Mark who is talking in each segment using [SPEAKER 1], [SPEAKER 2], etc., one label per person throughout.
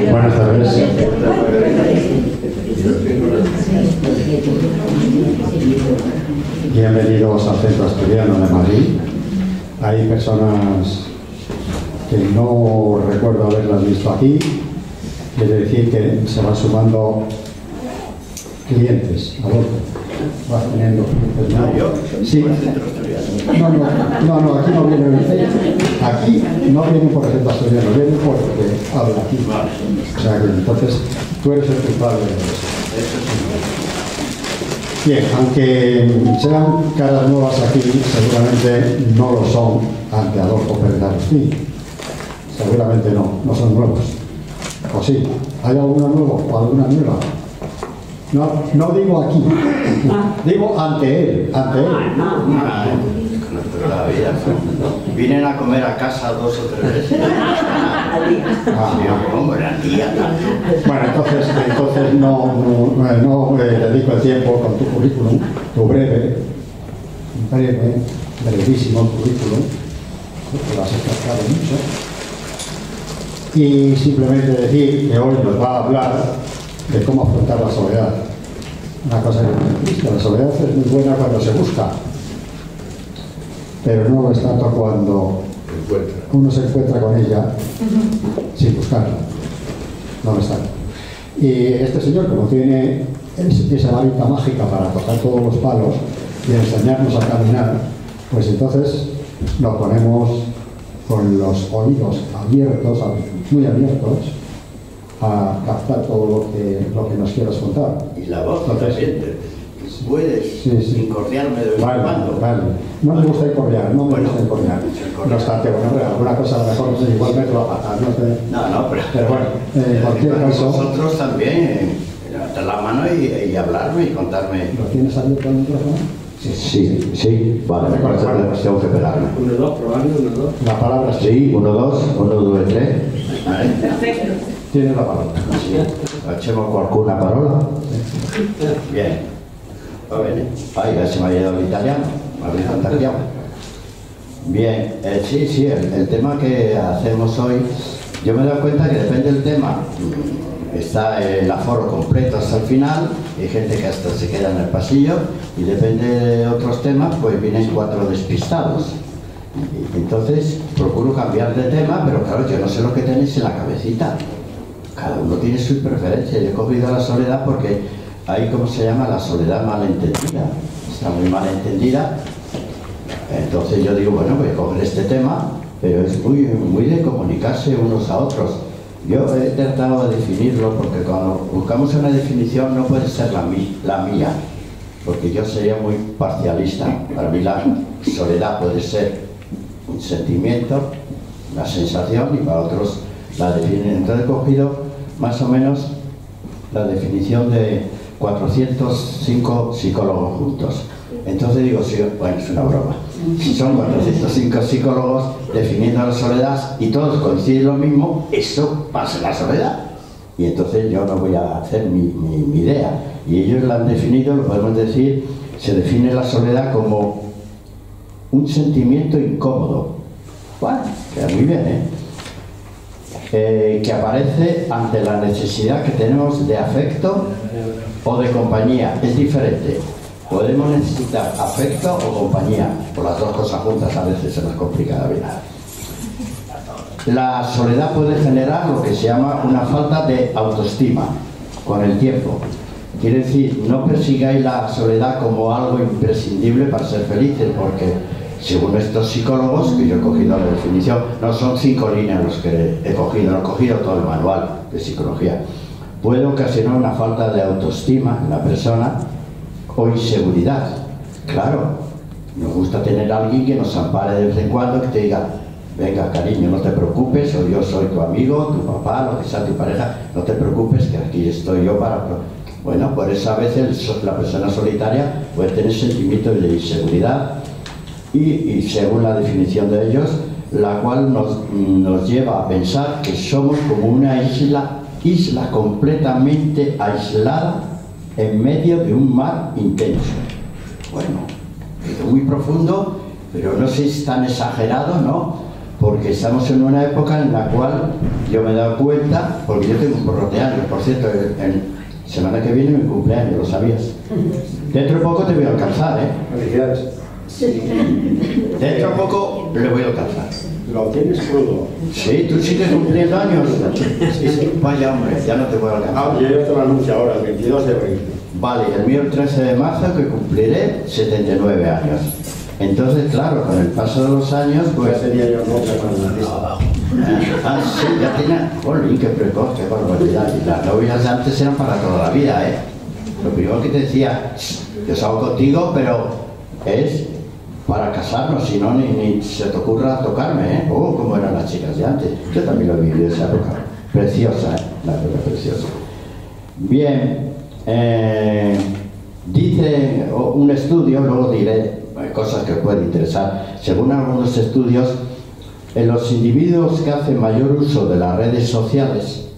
[SPEAKER 1] Buenas tardes. Bienvenidos al Centro Asturiano de Madrid. Hay personas que no recuerdo haberlas visto aquí. Quiere decir que se van sumando clientes. Vas teniendo clientes nuevos. Sí. No, aquí no vienen. Aquí no vienen por el Centro Asturiano, vienen porque habla aquí. O sea que entonces tú eres el culpable de eso. Bien, aunque sean caras nuevas aquí, seguramente no lo son ante Adolfo Pérez Agustín. Seguramente no son nuevos. ¿O sí? ¿Hay alguno nuevo o alguna nueva? No digo aquí, digo ante él.
[SPEAKER 2] La vida. Vienen a comer a casa 2 o 3 veces.
[SPEAKER 1] Bueno, entonces no dedico el tiempo con tu currículum, tu brevísimo currículum, porque lo has esforzado mucho. Y simplemente decir que hoy nos va a hablar de cómo afrontar la soledad. Una cosa que me gusta, la soledad es muy buena cuando se busca, pero no lo es tanto cuando uno se encuentra con ella sin buscarla. No lo es tanto. Y este señor, como tiene esa varita mágica para tocar todos los palos y enseñarnos a caminar, pues entonces nos ponemos con los oídos abiertos, muy abiertos, a captar todo lo que nos quieras contar.
[SPEAKER 2] Y la voz también. Puedes incordiarme de vez en cuando.
[SPEAKER 1] Vale. No me gusta incordiar, no obstante, alguna cosa mejor, igual meto la pata. Pero bueno, en cualquier caso...
[SPEAKER 2] Vosotros también, levantar la mano y hablarme y contarme.
[SPEAKER 1] ¿Lo tienes abierto el micrófono?
[SPEAKER 2] Sí, vale, tengo que pegarme.
[SPEAKER 3] 1, 2, probando, 1, 2.
[SPEAKER 1] La palabra
[SPEAKER 2] sí, 1, 2, 1, 2, 3.
[SPEAKER 3] Perfecto.
[SPEAKER 1] Tienes la palabra.
[SPEAKER 2] Sí. Facciamo qualcuna parola? Bien. Va bene. Ay, ya se me ha ido el italiano. Bien, sí, el tema que hacemos hoy, yo me he dado cuenta que depende del tema. Está el aforo completo hasta el final, hay gente que hasta se queda en el pasillo, y depende de otros temas, pues vienen 4 despistados. Entonces procuro cambiar de tema, pero claro, yo no sé lo que tenéis en la cabecita. Cada uno tiene su preferencia. Yo he cogido la soledad porque hay, ¿cómo se llama? La soledad malentendida. Está muy malentendida. Entonces yo digo, bueno, voy a coger este tema, pero es muy de comunicarse unos a otros. Yo he tratado de definirlo porque cuando buscamos una definición no puede ser la mía, porque yo sería muy parcialista. Para mí la soledad puede ser un sentimiento, una sensación, y para otros la definen. Entonces he cogido más o menos la definición de 405 psicólogos juntos. Entonces digo, sí, bueno, es una broma. Si son 405 psicólogos definiendo la soledad y todos coinciden lo mismo, eso va a ser la soledad. Y entonces yo no voy a hacer mi idea. Y ellos la han definido, lo podemos decir, se define la soledad como un sentimiento incómodo. Bueno, queda muy bien, que aparece ante la necesidad que tenemos de afecto o de compañía. Es diferente. Podemos necesitar afecto o compañía, por las dos cosas juntas a veces se nos complica la vida. La soledad puede generar lo que se llama una falta de autoestima con el tiempo. Quiere decir, no persigáis la soledad como algo imprescindible para ser felices, porque según estos psicólogos, que yo he cogido la definición, no son 5 líneas los que he cogido todo el manual de psicología. Puede ocasionar una falta de autoestima en la persona o inseguridad. Claro, nos gusta tener a alguien que nos ampare de vez en cuando, que te diga, venga cariño, no te preocupes, o yo soy tu amigo, tu papá, lo que sea tu pareja, no te preocupes, que aquí estoy yo para... Bueno, por eso a veces la persona solitaria puede tener sentimientos de inseguridad y según la definición de ellos, la cual nos lleva a pensar que somos como una isla completamente aislada en medio de un mar intenso. Bueno, es muy profundo, pero no sé si es tan exagerado, ¿no? porque estamos en una época en la cual yo me he dado cuenta, porque yo tengo un porrón de años, por cierto, semana que viene mi cumpleaños, ¿lo sabías? Dentro de poco te voy a alcanzar, ¿eh?
[SPEAKER 3] Felicidades.
[SPEAKER 2] Dentro de poco le voy a alcanzar.
[SPEAKER 3] Lo tienes crudo.
[SPEAKER 2] Sí, tú sigues cumpliendo años. Sí. Vaya hombre, ya no te voy a alcanzar.
[SPEAKER 3] Ah, yo ya te lo anuncio ahora, el 22 de abril.
[SPEAKER 2] Vale, el mío el 13 de marzo que cumpliré 79 años. Entonces, claro, con el paso de los años, pues...
[SPEAKER 3] Ya sería yo novia con la lista.
[SPEAKER 2] Ah, sí, ya tiene... ¡Jolín, qué precoz, qué barbaridad! Y las novias de antes eran para toda la vida, ¿eh? Lo primero que te decía, yo salgo contigo, pero es para casarnos, si no, ni se te ocurra tocarme, ¿eh? Oh, cómo eran las chicas de antes. Yo también lo he vivido esa época. Preciosa, ¿eh? La verdad, preciosa. Bien, dice un estudio, luego diré cosas que pueden interesar. Según algunos estudios, en los individuos que hacen mayor uso de las redes sociales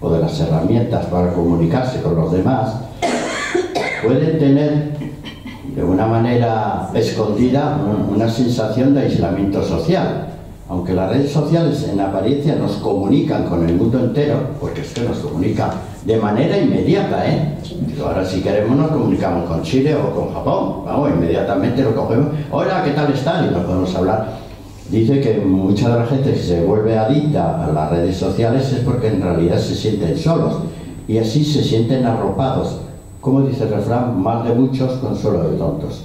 [SPEAKER 2] o de las herramientas para comunicarse con los demás, pueden tener de una manera escondida una sensación de aislamiento social. Aunque las redes sociales en apariencia nos comunican con el mundo entero, porque es que nos comunica de manera inmediata, ¿eh? Ahora si queremos nos comunicamos con Chile o con Japón, vamos, inmediatamente lo cogemos, hola, ¿qué tal están? Y nos podemos hablar. Dice que mucha de la gente que se vuelve adicta a las redes sociales es porque en realidad se sienten solos y así se sienten arropados. Como dice el refrán, mal de muchos, consuelo de tontos.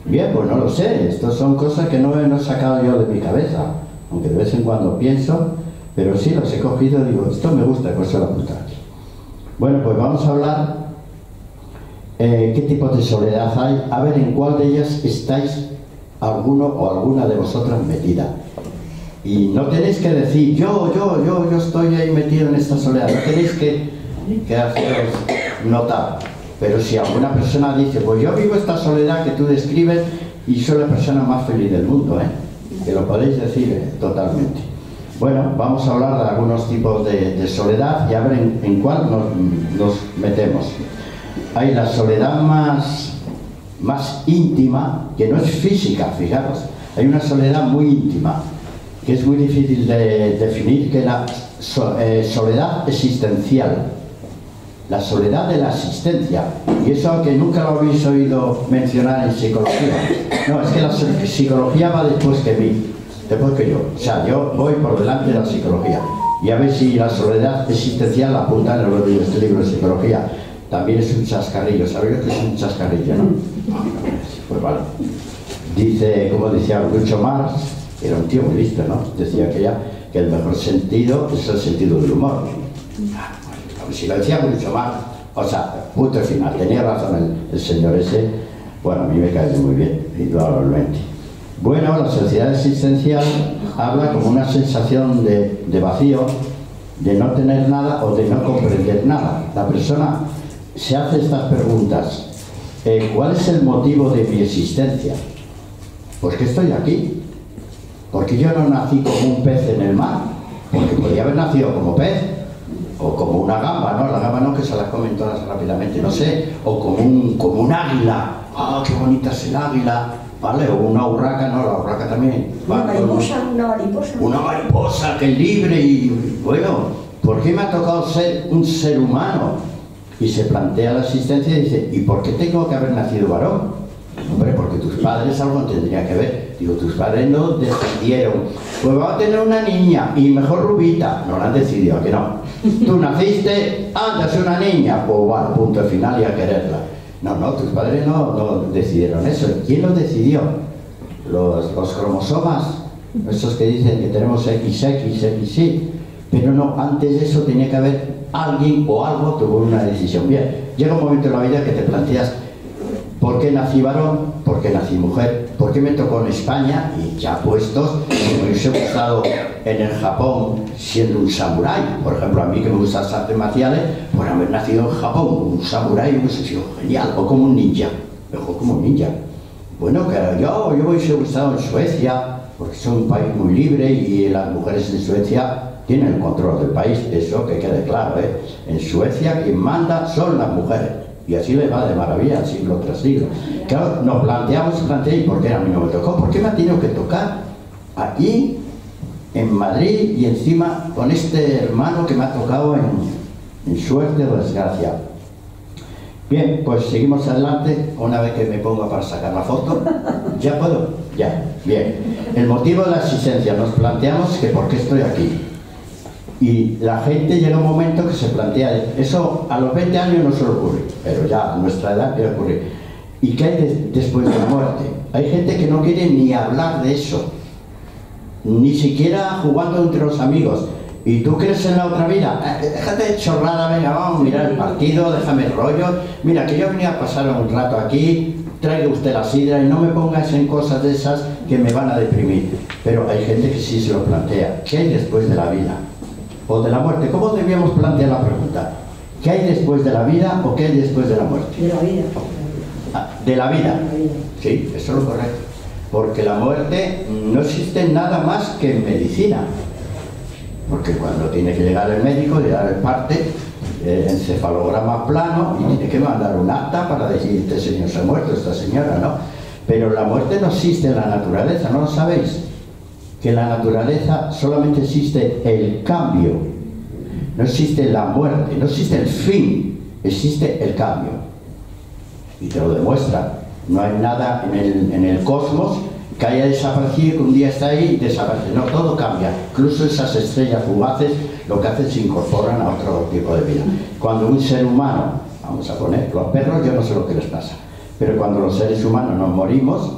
[SPEAKER 2] Bien, pues no lo sé, estas son cosas que no he sacado yo de mi cabeza, aunque de vez en cuando pienso, pero sí los he cogido y digo, esto me gusta, pues se lo apuntar. Bueno, pues vamos a hablar qué tipo de soledad hay, a ver en cuál de ellas estáis alguno o alguna de vosotras metida. Y no tenéis que decir, yo estoy ahí metido en esta soledad, no tenéis que haceros notar. Pero si alguna persona dice, pues yo vivo esta soledad que tú describes y soy la persona más feliz del mundo, que lo podéis decir totalmente. Bueno, vamos a hablar de algunos tipos de soledad y a ver en cuál nos metemos. Hay la soledad más íntima, que no es física, fijaros. Hay una soledad muy íntima, que es muy difícil de definir, que es la soledad existencial. La soledad de la existencia. Y eso que nunca lo habéis oído mencionar en psicología. No, es que la psicología va después que mí, después que yo. O sea, yo voy por delante de la psicología. Y a ver si la soledad existencial la apuntan en este libro de psicología. También es un chascarrillo. ¿Sabéis que es un chascarrillo, no? Pues vale. Dice, como decía Groucho Marx, era un tío muy listo, ¿no? Decía que el mejor sentido es el sentido del humor. Si lo decía mucho más, o sea, punto final, tenía razón el señor ese, bueno, a mí me cae muy bien, indudablemente. Bueno, la sociedad existencial habla como una sensación de vacío, de no tener nada o de no comprender nada. La persona se hace estas preguntas, ¿cuál es el motivo de mi existencia? ¿Por qué estoy aquí? ¿Por qué yo no nací como un pez en el mar? Porque podría haber nacido como pez, o como una gamba, ¿no? La gamba no, que se las comen todas rápidamente, no sé, o como un águila, ¡ah, qué bonita es el águila! ¿Vale? O una urraca, no, la urraca también.
[SPEAKER 4] Una mariposa.
[SPEAKER 2] Una mariposa, que es libre y, bueno, ¿por qué me ha tocado ser un ser humano? Y se plantea la existencia y dice, ¿y por qué tengo que haber nacido varón? Hombre, porque tus padres algo tendrían que ver. Digo, tus padres no decidieron, pues vamos a tener una niña y mejor rubita. No la han decidido, ¿a que no? Tú naciste, andas una niña, pues bueno, punto final y a quererla. No, tus padres no decidieron eso. ¿Quién lo decidió? Los cromosomas, esos que dicen que tenemos XY. Pero no, antes de eso tenía que haber alguien o algo tuvo una decisión. Bien, llega un momento en la vida que te planteas, ¿por qué nací varón? ¿Por qué nací mujer? ¿Por qué me tocó en España? Y ya puestos, me hubiese gustado en el Japón siendo un samurái. Por ejemplo, a mí que me gustan las artes marciales, por haber nacido en Japón, un samurái hubiese sido genial. O como un ninja. Mejor como un ninja. Bueno, que yo me hubiese gustado en Suecia, porque es un país muy libre y las mujeres en Suecia tienen el control del país. Eso que quede claro, ¿eh? En Suecia quien manda son las mujeres. Y así le va de maravilla, siglo tras siglo. Claro, nos planteamos, ¿y por qué a mí no me tocó? ¿Por qué me ha tenido que tocar? Aquí en Madrid y encima con este hermano que me ha tocado en suerte o desgracia. Bien, pues seguimos adelante. Una vez que me ponga para sacar la foto, ¿ya puedo? Ya, bien. El motivo de la asistencia, nos planteamos que por qué estoy aquí. Y la gente llega un momento que se plantea, eso a los 20 años no suele ocurrir, pero ya a nuestra edad puede ocurrir. ¿Y qué hay después de la muerte? Hay gente que no quiere ni hablar de eso, ni siquiera jugando entre los amigos. ¿Y tú crees en la otra vida? Déjate de chorrada, venga, vamos a mirar el partido, déjame el rollo. Mira, que yo venía a pasar un rato aquí, traiga usted la sidra y no me pongas en cosas de esas que me van a deprimir. Pero hay gente que sí se lo plantea. ¿Qué hay después de la vida? O de la muerte. ¿Cómo debíamos plantear la pregunta? ¿Qué hay después de la vida o qué hay después de la muerte?
[SPEAKER 4] De la vida.
[SPEAKER 2] De la vida. Sí, eso es lo correcto. Porque la muerte no existe nada más que en medicina. Porque cuando tiene que llegar el médico, le da el parte, el encefalograma plano, y tiene que mandar un acta para decir, este señor se ha muerto, esta señora, ¿no? Pero la muerte no existe en la naturaleza, ¿no lo sabéis? Que en la naturaleza solamente existe el cambio, no existe la muerte, no existe el fin, existe el cambio. Y te lo demuestra. No hay nada en el cosmos que haya desaparecido, que un día está ahí y desaparece. No, todo cambia. Incluso esas estrellas fugaces lo que hacen se incorporan a otro tipo de vida. Cuando un ser humano, vamos a poner, los perros yo no sé lo que les pasa, pero cuando los seres humanos nos morimos,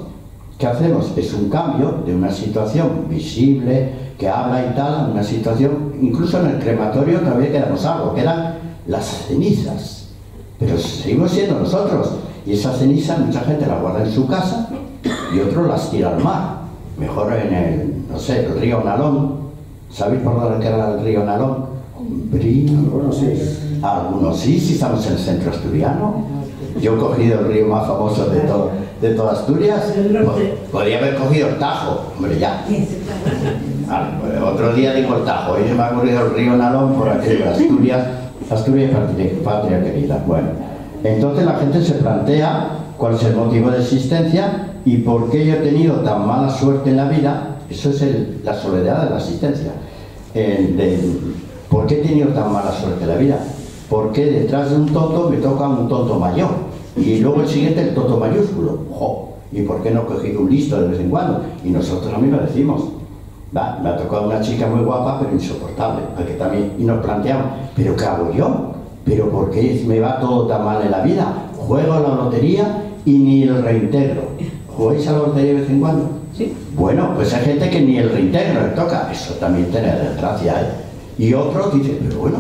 [SPEAKER 2] ¿qué hacemos? Es un cambio de una situación visible, que habla y tal, a una situación, incluso en el crematorio todavía quedamos algo, quedan las cenizas, pero seguimos siendo nosotros, y esas cenizas mucha gente las guarda en su casa y otros las tira al mar, mejor en el, no sé, el río Nalón. ¿Sabéis por dónde queda el río Nalón?
[SPEAKER 3] Algunos sí.
[SPEAKER 2] Algunos sí, si estamos en el centro asturiano. Yo he cogido el río más famoso de toda Asturias. Podría haber cogido el Tajo, hombre, ya. Otro día digo el Tajo, hoy me ha ocurrido el río Nalón por aquello de Asturias. Asturias patria querida. Bueno, entonces la gente se plantea cuál es el motivo de existencia y por qué yo he tenido tan mala suerte en la vida. Eso es la soledad de la existencia. ¿Por qué he tenido tan mala suerte en la vida? Porque detrás de un tonto me toca un tonto mayor y luego el siguiente el tonto mayúsculo. ¡Jo! ¿Y por qué no he cogido un listo de vez en cuando? Y nosotros a mí lo decimos. Va, me ha tocado una chica muy guapa pero insoportable, porque también, y nos planteamos, ¿pero qué hago yo? ¿Pero por qué me va todo tan mal en la vida? Juego a la lotería y ni el reintegro. ¿Jugáis a la lotería de vez en cuando?
[SPEAKER 4] Sí.
[SPEAKER 2] Bueno, pues hay gente que ni el reintegro le toca. Eso también tiene desgracia, ¿eh? Y otros dicen, pero bueno,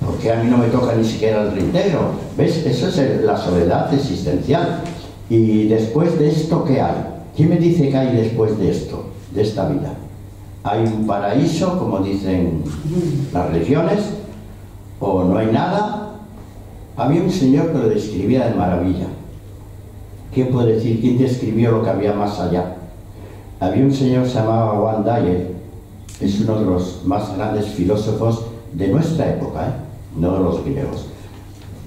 [SPEAKER 2] ¿por qué a mí no me toca ni siquiera el reintegro? ¿Ves? Eso es la soledad existencial. Y después de esto, ¿qué hay? ¿Quién me dice que hay después de esto, de esta vida? ¿Hay un paraíso, como dicen las religiones? ¿O no hay nada? Había un señor que lo describía de maravilla. ¿Quién puede decir? ¿Quién describió lo que había más allá? Había un señor que se llamaba Juan Dyer, es uno de los más grandes filósofos de nuestra época, no de los griegos,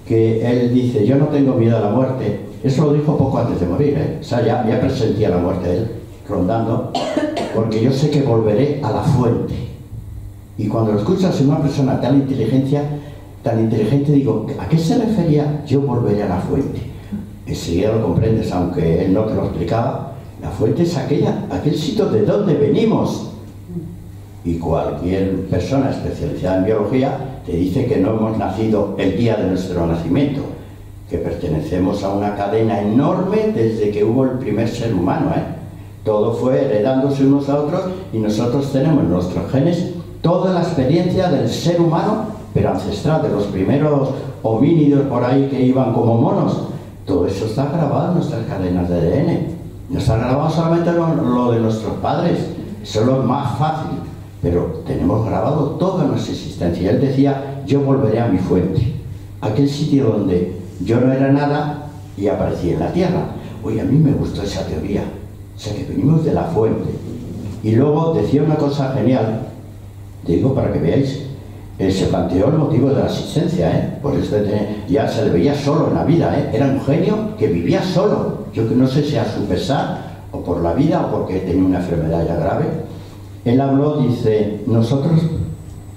[SPEAKER 2] que él dice, yo no tengo miedo a la muerte. Eso lo dijo poco antes de morir, o sea, ya presentía la muerte de él, rondando, porque yo sé que volveré a la fuente. Y cuando lo escuchas en una persona tan inteligente, digo, ¿a qué se refería? Yo volveré a la fuente. Enseguida lo comprendes, aunque él no te lo explicaba. La fuente es aquel sitio de donde venimos. Y cualquier persona especializada en biología te dice que no hemos nacido el día de nuestro nacimiento, que pertenecemos a una cadena enorme desde que hubo el primer ser humano, Todo fue heredándose unos a otros y nosotros tenemos en nuestros genes toda la experiencia del ser humano, pero ancestral, de los primeros homínidos por ahí que iban como monos. Todo eso está grabado en nuestras cadenas de ADN. No está grabado solamente lo de nuestros padres, eso es lo más fácil, pero tenemos grabado toda nuestra existencia. Y él decía, yo volveré a mi fuente, aquel sitio donde yo no era nada y aparecí en la tierra. Oye, a mí me gustó esa teoría, o sea que venimos de la fuente. Y luego decía una cosa genial, digo para que veáis, se planteó el motivo de la existencia, por eso ya se le veía solo en la vida, era un genio que vivía solo. Yo que no sé si a su pesar, o por la vida, o porque tenía una enfermedad ya grave, Él habló, dice, nosotros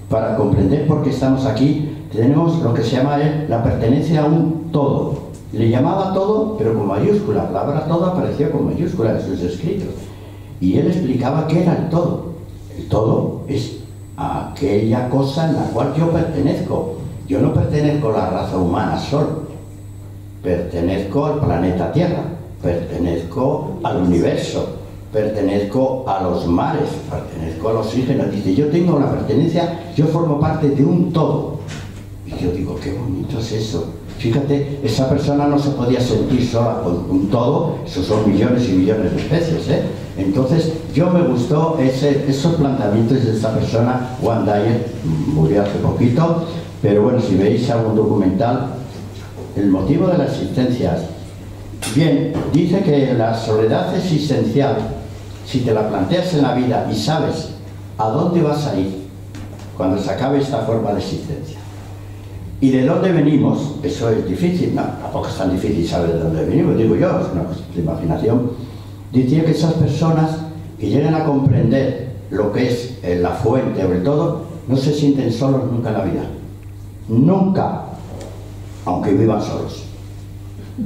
[SPEAKER 2] para comprender por qué estamos aquí tenemos lo que se llama la pertenencia a un todo. Le llamaba todo, pero con mayúscula. La palabra todo apareció con mayúscula en sus escritos. Y él explicaba qué era el todo. El todo es aquella cosa en la cual yo pertenezco. Yo no pertenezco a la raza humana solo. Pertenezco al planeta Tierra. Pertenezco al universo. Pertenezco a los mares. Pertenezco al oxígeno. Dice, yo tengo la pertenencia, yo formo parte de un todo. Y yo digo, qué bonito es eso. Fíjate, esa persona no se podía sentir sola con un todo, esos son millones y millones de especies, ¿eh? Entonces, yo me gustó esos planteamientos de esta persona. Wayne Dyer murió hace poquito, pero bueno, si veis algún documental, el motivo de la existencia. Bien, dice que la soledad existencial, si te la planteas en la vida y sabes a dónde vas a ir cuando se acabe esta forma de existencia, y de dónde venimos, eso es difícil, no, tampoco es tan difícil saber de dónde venimos, digo yo, es una cuestión de imaginación. Decía que esas personas que llegan a comprender lo que es la fuente o el todo, no se sienten solos nunca en la vida. Nunca, aunque vivan solos.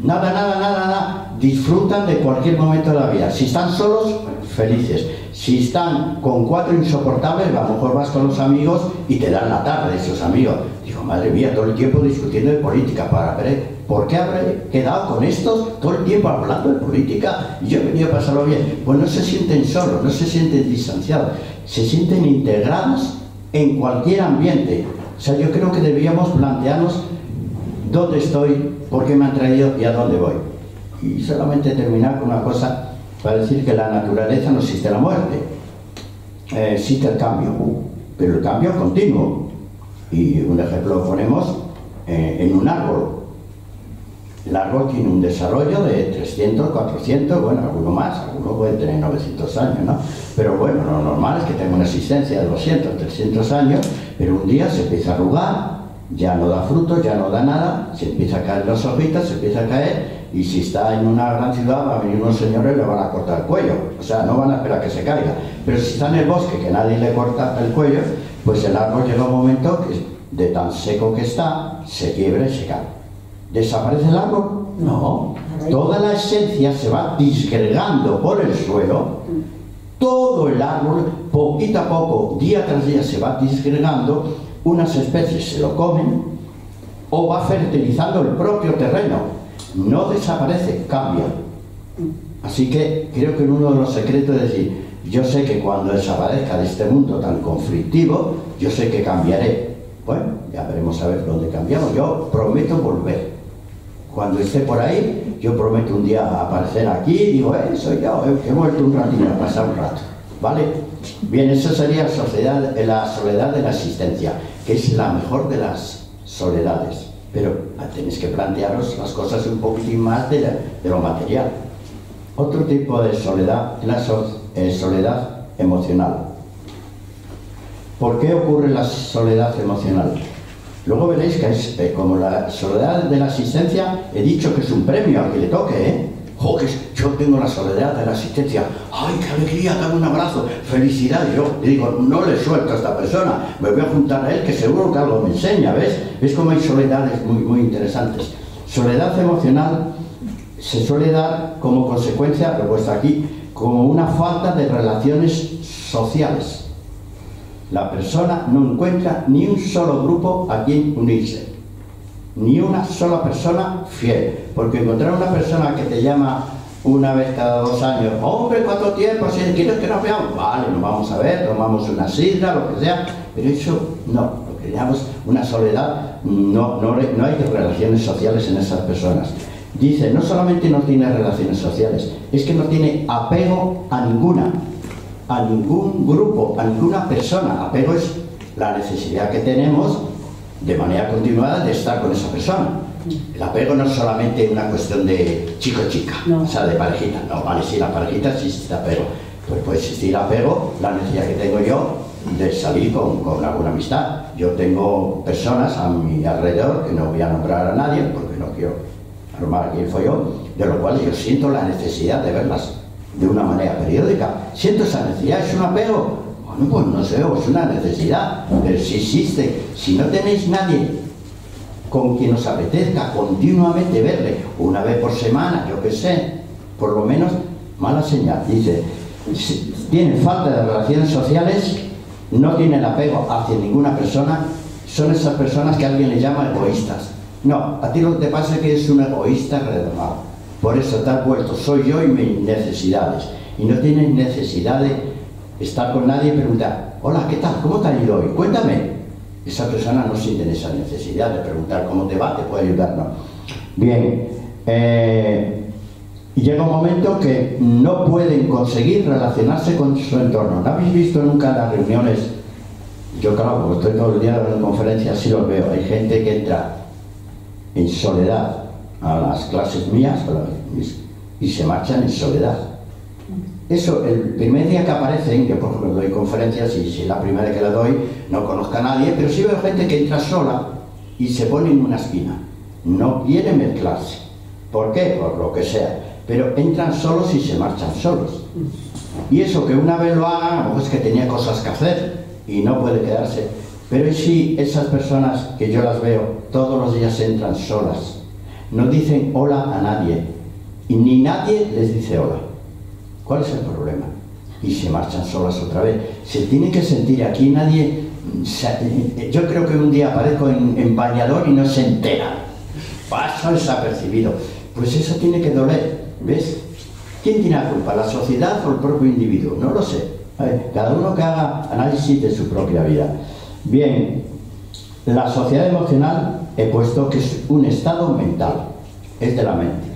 [SPEAKER 2] Nada, disfrutan de cualquier momento de la vida. Si están solos, felices. Si están con 4 insoportables, a lo mejor vas con los amigos y te dan la tarde esos amigos. Digo, madre mía, todo el tiempo discutiendo de política para ver por qué habré quedado con estos todo el tiempo hablando de política y yo he venido a pasarlo bien. Pues no se sienten solos, no se sienten distanciados, se sienten integrados en cualquier ambiente. O sea, yo creo que debíamos plantearnos dónde estoy, por qué me han traído y a dónde voy. Y solamente terminar con una cosa para decir que la naturaleza no existe la muerte, existe el cambio, pero el cambio es continuo. Y un ejemplo lo ponemos en un árbol. El árbol tiene un desarrollo de 300, 400, bueno, alguno más, alguno puede tener 900 años, ¿no? Pero bueno, lo normal es que tenga una existencia de 200, 300 años, pero un día se empieza a arrugar, ya no da frutos, ya no da nada, se empieza a caer las hojitas, se empieza a caer, y si está en una gran ciudad va a venir unos señores y le van a cortar el cuello, o sea, no van a esperar que se caiga. Pero si está en el bosque, que nadie le corta el cuello, pues el árbol llega un momento que de tan seco que está, se quiebra y se cae. ¿Desaparece el árbol? No. Toda la esencia se va disgregando por el suelo. Todo el árbol, poquito a poco, día tras día, se va disgregando. Unas especies se lo comen o va fertilizando el propio terreno. No desaparece, cambia. Así que creo que uno de los secretos es decir, yo sé que cuando desaparezca de este mundo tan conflictivo, yo sé que cambiaré. Bueno, ya veremos a ver dónde cambiamos. Yo prometo volver. Cuando esté por ahí, yo prometo un día aparecer aquí y digo, soy yo, he vuelto un ratito a pasar un rato. ¿Vale? Bien, eso sería la soledad de la existencia, que es la mejor de las soledades. Pero tenéis que plantearos las cosas un poquitín más de lo material. Otro tipo de soledad es la soledad emocional. ¿Por qué ocurre la soledad emocional? Luego veréis que es como la soledad de la existencia, he dicho que es un premio al que le toque, ¿eh? ¡Jo, que yo tengo la soledad de la existencia! ¡Ay, qué alegría! Dame un abrazo, felicidad. Y yo digo, no le suelto a esta persona, me voy a juntar a él, que seguro que algo me enseña, ¿ves? ¿Ves cómo hay soledades muy interesantes? Soledad emocional se suele dar como consecuencia, lo he puesto aquí, como una falta de relaciones sociales. La persona no encuentra ni un solo grupo a quien unirse, ni una sola persona fiel, porque encontrar una persona que te llama una vez cada 2 años, hombre, ¿cuánto tiempo? Si quieres que nos veamos, vale, nos vamos a ver, tomamos una sidra, lo que sea, pero eso no, lo que llamamos una soledad, no hay relaciones sociales en esas personas. Dice, no solamente no tiene relaciones sociales, es que no tiene apego a ninguna, a ningún grupo, a ninguna persona. Apego es la necesidad que tenemos de manera continuada de estar con esa persona. El apego no es solamente una cuestión de chico-chica, no. O sea, de parejita. No, vale, sí, la parejita sí existe apego. Pues puede existir apego, la necesidad que tengo yo de salir con alguna amistad. Yo tengo personas a mi alrededor, que no voy a nombrar a nadie, porque no quiero armar quién fue yo, de lo cual yo siento la necesidad de verlas de una manera periódica. Siento esa necesidad, es un apego. Bueno, pues no sé, es una necesidad, pero si existe. Si no tenéis nadie con quien os apetezca continuamente verle, una vez por semana, yo qué sé, por lo menos, mala señal. Dice, si tienen falta de relaciones sociales, no tienen apego hacia ninguna persona, son esas personas que alguien les llama egoístas. No, a ti lo que te pasa es que eres un egoísta redomado. Por eso te has vuelto, soy yo y mis necesidades. Y no tienes necesidad de estar con nadie y preguntar, hola, ¿qué tal? ¿Cómo te ha ido hoy? Cuéntame. Esa persona no siente esa necesidad de preguntar cómo te va, te puede ayudar, ¿no? Bien, y llega un momento que no pueden conseguir relacionarse con su entorno. ¿No habéis visto nunca las reuniones? Yo, claro, como estoy todo el día dando conferencias, sí los veo. Hay gente que entra en soledad a las clases mías y se marchan en soledad. Eso, el primer día que aparecen, yo por ejemplo doy conferencias y si es la primera que la doy, no conozco a nadie, pero sí veo gente que entra sola y se pone en una esquina. No quiere mezclarse. ¿Por qué? Por lo que sea. Pero entran solos y se marchan solos. Y eso que una vez lo hagan, pues es que tenía cosas que hacer y no puede quedarse. Pero si esas personas que yo las veo todos los días entran solas, no dicen hola a nadie y ni nadie les dice hola. ¿Cuál es el problema? Y se marchan solas otra vez. Se tiene que sentir aquí nadie. Yo creo que un día aparezco en bañador y no se entera. Paso desapercibido. Pues eso tiene que doler. ¿Ves? ¿Quién tiene la culpa? ¿La sociedad o el propio individuo? No lo sé. A ver, cada uno que haga análisis de su propia vida. Bien, la sociedad emocional he puesto que es un estado mental. Es de la mente.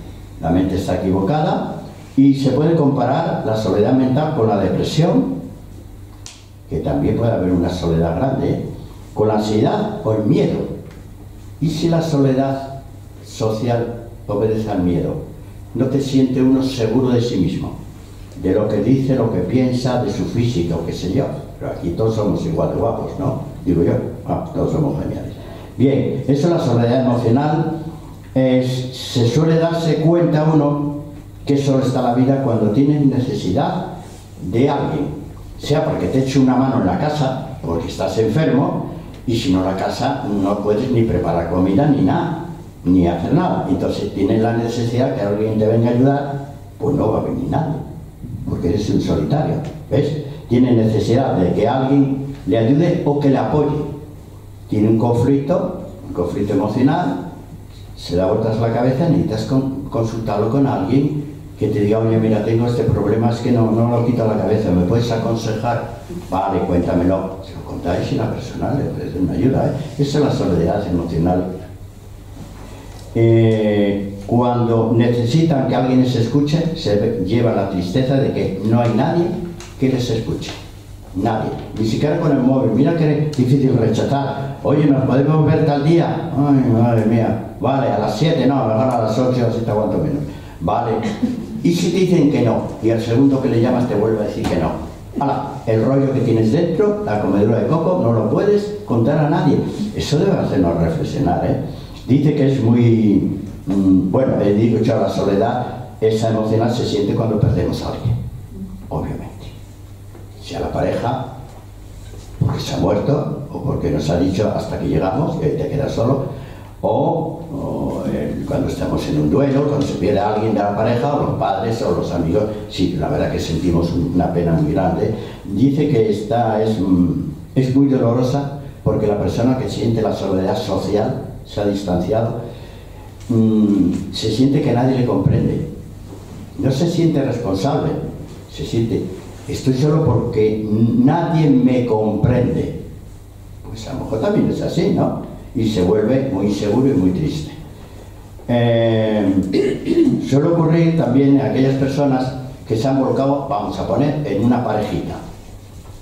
[SPEAKER 2] La mente está equivocada. Y se puede comparar la soledad mental con la depresión, que también puede haber una soledad grande, con la ansiedad o el miedo. ¿Y si la soledad social obedece al miedo? No te siente uno seguro de sí mismo, de lo que dice, lo que piensa, de su físico, qué sé yo. Pero aquí todos somos igual de guapos, ¿no? Digo yo, todos somos geniales. Bien, eso es la soledad emocional. Se suele darse cuenta uno que solo está la vida cuando tienes necesidad de alguien, sea porque te eche una mano en la casa, porque estás enfermo, y si no la casa no puedes ni preparar comida ni nada, ni hacer nada. Entonces tienes la necesidad que alguien te venga a ayudar, pues no va a venir nadie, porque eres un solitario, ¿ves? Tiene necesidad de que alguien le ayude o que le apoye. Tiene un conflicto emocional, se da vueltas la cabeza, necesitas consultarlo con alguien que te diga, oye, mira, tengo este problema, es que no lo quito a la cabeza, ¿me puedes aconsejar? Vale, cuéntamelo. Si lo contáis y la persona le ofrece una ayuda, ¿eh? Esa es la soledad emocional. Cuando necesitan que alguien les escuche, se lleva la tristeza de que no hay nadie que les escuche. Nadie. Ni siquiera con el móvil. Mira que es difícil rechazar. Oye, ¿nos podemos ver tal día? Ay, madre mía. Vale, a las 7, no, mejor a las 8, así te aguanto menos. Vale. Y si te dicen que no, y al segundo que le llamas te vuelve a decir que no. ¡Hala! El rollo que tienes dentro, la comedura de coco, no lo puedes contar a nadie. Eso debe hacernos reflexionar, ¿eh? Dice que es muy... bueno, he dicho la soledad, esa emocional se siente cuando perdemos a alguien. Obviamente. Sea la pareja, porque se ha muerto, o porque nos ha dicho hasta que llegamos, que te quedas solo, o cuando estamos en un duelo, cuando se pierde a alguien de la pareja, o los padres, o los amigos. Sí, la verdad que sentimos una pena muy grande. Dice que esta es muy dolorosa, porque la persona que siente la soledad social, se ha distanciado, se siente que nadie le comprende. No se siente responsable, se siente... Estoy solo porque nadie me comprende. Pues a lo mejor también es así, ¿no? Y se vuelve muy inseguro y muy triste. Suele ocurrir también a aquellas personas que se han volcado, vamos a poner, en una parejita.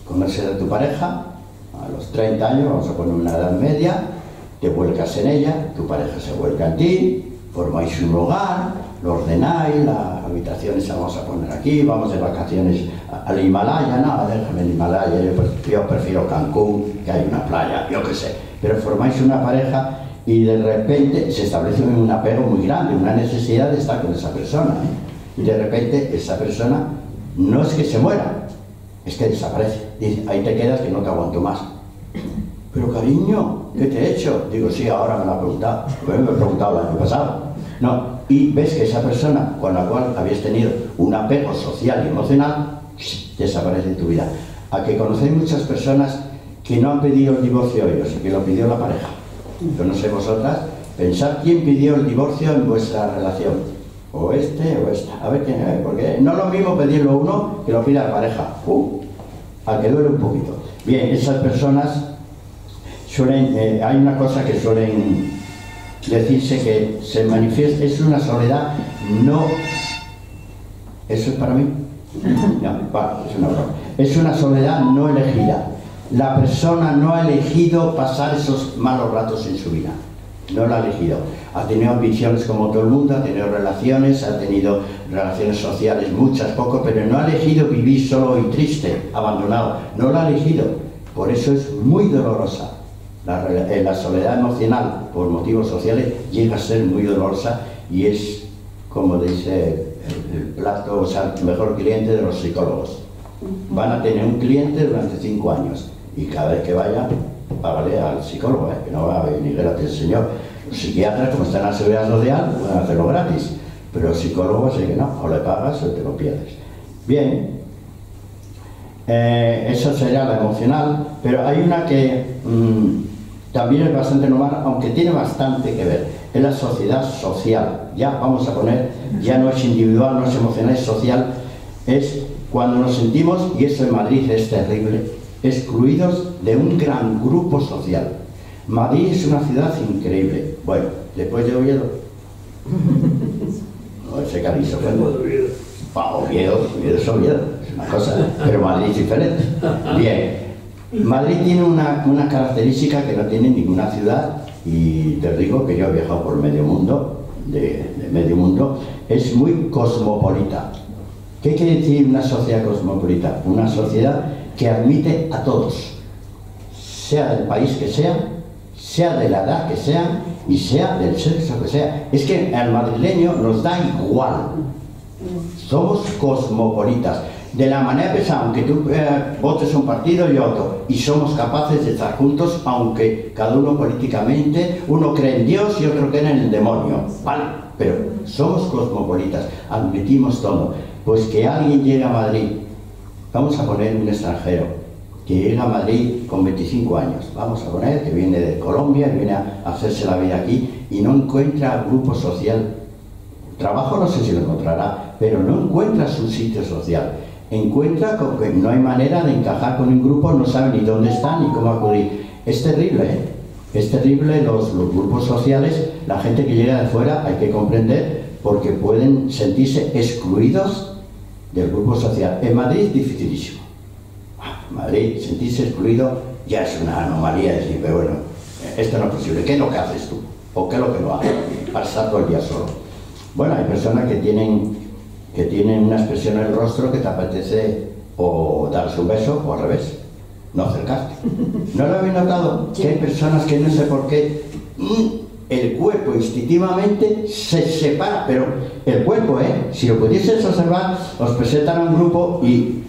[SPEAKER 2] Conoces a tu pareja, a los 30 años, vamos a poner una edad media, te vuelcas en ella, tu pareja se vuelca en ti, formáis un hogar, lo ordenáis, las habitaciones las vamos a poner aquí, vamos de vacaciones al Himalaya, no, déjame el Himalaya, yo prefiero Cancún, que hay una playa, yo qué sé, pero formáis una pareja y de repente se establece un apego muy grande, una necesidad de estar con esa persona, ¿eh? Y de repente esa persona no es que se muera, es que desaparece Dice, ahí te quedas que no te aguanto más. Pero cariño, ¿qué te he hecho? Digo, sí, ahora me lo ha preguntado. Pues me he preguntado el año pasado. No, y ves que esa persona con la cual habías tenido un apego social y emocional desaparece de tu vida. A que conocéis muchas personas que no han pedido el divorcio ellos, que lo pidió la pareja. Yo no sé vosotras, pensad quién pidió el divorcio en vuestra relación. O este o esta. A ver quién es, porque no es lo mismo pedirlo uno que lo pida la pareja. A que duele un poquito. Bien, esas personas suelen, hay una cosa que suelen decirse que se manifiesta, es una soledad no... ¿Eso es para mí? No, vale, es una broma. Es una soledad no elegida. La persona no ha elegido pasar esos malos ratos en su vida. No lo ha elegido. Ha tenido ambiciones como todo el mundo, ha tenido relaciones sociales, muchas, poco, pero no ha elegido vivir solo y triste, abandonado. No lo ha elegido. Por eso es muy dolorosa. La soledad emocional por motivos sociales llega a ser muy dolorosa y es, como dice el plato, o sea, el mejor cliente de los psicólogos. Van a tener un cliente durante 5 años y cada vez que vaya, págale al psicólogo, que no va a venir gratis el señor. Los psiquiatras, como están en la seguridad social, pueden hacerlo gratis, pero el psicólogo sí que no, o le pagas o te lo pierdes. Bien, eso sería la emocional, pero hay una que también es bastante normal, aunque tiene bastante que ver, es la sociedad social. Ya vamos a poner, ya no es individual, no es emocional, es social, es cuando nos sentimos, y eso en Madrid es terrible, excluidos de un gran grupo social. Madrid es una ciudad increíble. Bueno, después de Oviedo, no, ese carizo, Oviedo es Oviedo, es una cosa, pero Madrid es diferente. Bien, Madrid tiene una característica que no tiene ninguna ciudad, y te digo que yo he viajado por medio mundo, de medio mundo, es muy cosmopolita. ¿Qué quiere decir una sociedad cosmopolita? Una sociedad que admite a todos, sea del país que sea de la edad que sea y sea del sexo que sea. Es que al madrileño nos da igual. Somos cosmopolitas. De la manera que sea, aunque tú votes un partido y otro, y somos capaces de estar juntos, aunque cada uno políticamente, uno cree en Dios y otro cree en el demonio, ¿vale? Pero somos cosmopolitas, admitimos todo. Pues que alguien llegue a Madrid, vamos a poner un extranjero, que llega a Madrid con 25 años, vamos a poner que viene de Colombia, viene a hacerse la vida aquí y no encuentra grupo social. Trabajo no sé si lo encontrará, pero no encuentra su sitio social. Encuentra que no hay manera de encajar con un grupo, no sabe ni dónde está ni cómo acudir. Es terrible, ¿eh? Es terrible los grupos sociales, la gente que llega de fuera, hay que comprender, porque pueden sentirse excluidos del grupo social. En Madrid es dificilísimo. En Madrid sentirse excluido ya es una anomalía, decir, pero bueno, esto no es posible. ¿Qué es lo que haces tú? ¿O qué es lo que no haces? Pasar todo el día solo. Bueno, hay personas que tienen una expresión en el rostro que te apetece o darse un beso o al revés, no acercarte. ¿No lo habéis notado? Que hay personas que no sé por qué el cuerpo instintivamente se separa, pero el cuerpo, si lo pudieseis observar, os presentan a un grupo y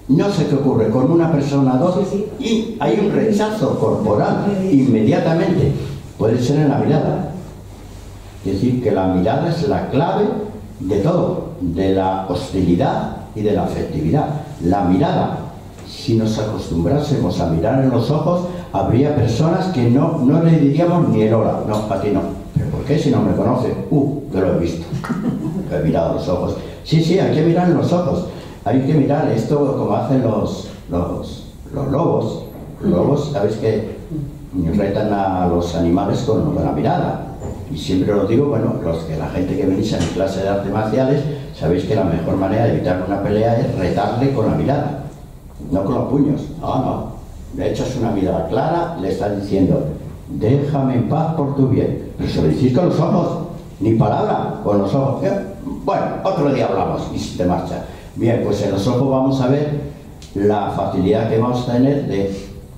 [SPEAKER 2] no sé qué ocurre, con una persona, dos, y hay un rechazo corporal inmediatamente. Puede ser en la mirada. Es decir, que la mirada es la clave de todo, de la hostilidad y de la afectividad. La mirada, si nos acostumbrásemos a mirar en los ojos, habría personas que no le diríamos ni el hola. No, a ti no. ¿Pero por qué si no me conoce? Que lo he visto, que he mirado a los ojos. Sí, hay que mirar en los ojos. Hay que mirar esto como hacen los lobos. Los lobos, ¿sabéis que retan a los animales con la mirada? Y siempre lo digo, bueno, la gente que venís a mi clase de artes marciales, sabéis que la mejor manera de evitar una pelea es retarle con la mirada, no con los puños. No. Le echas una mirada clara, le estás diciendo, déjame en paz por tu bien. Pero se lo decís con los ojos, ni palabra, con los ojos. Bueno, otro día hablamos y se te marcha. Bien, pues en los ojos vamos a ver la facilidad que vamos a tener de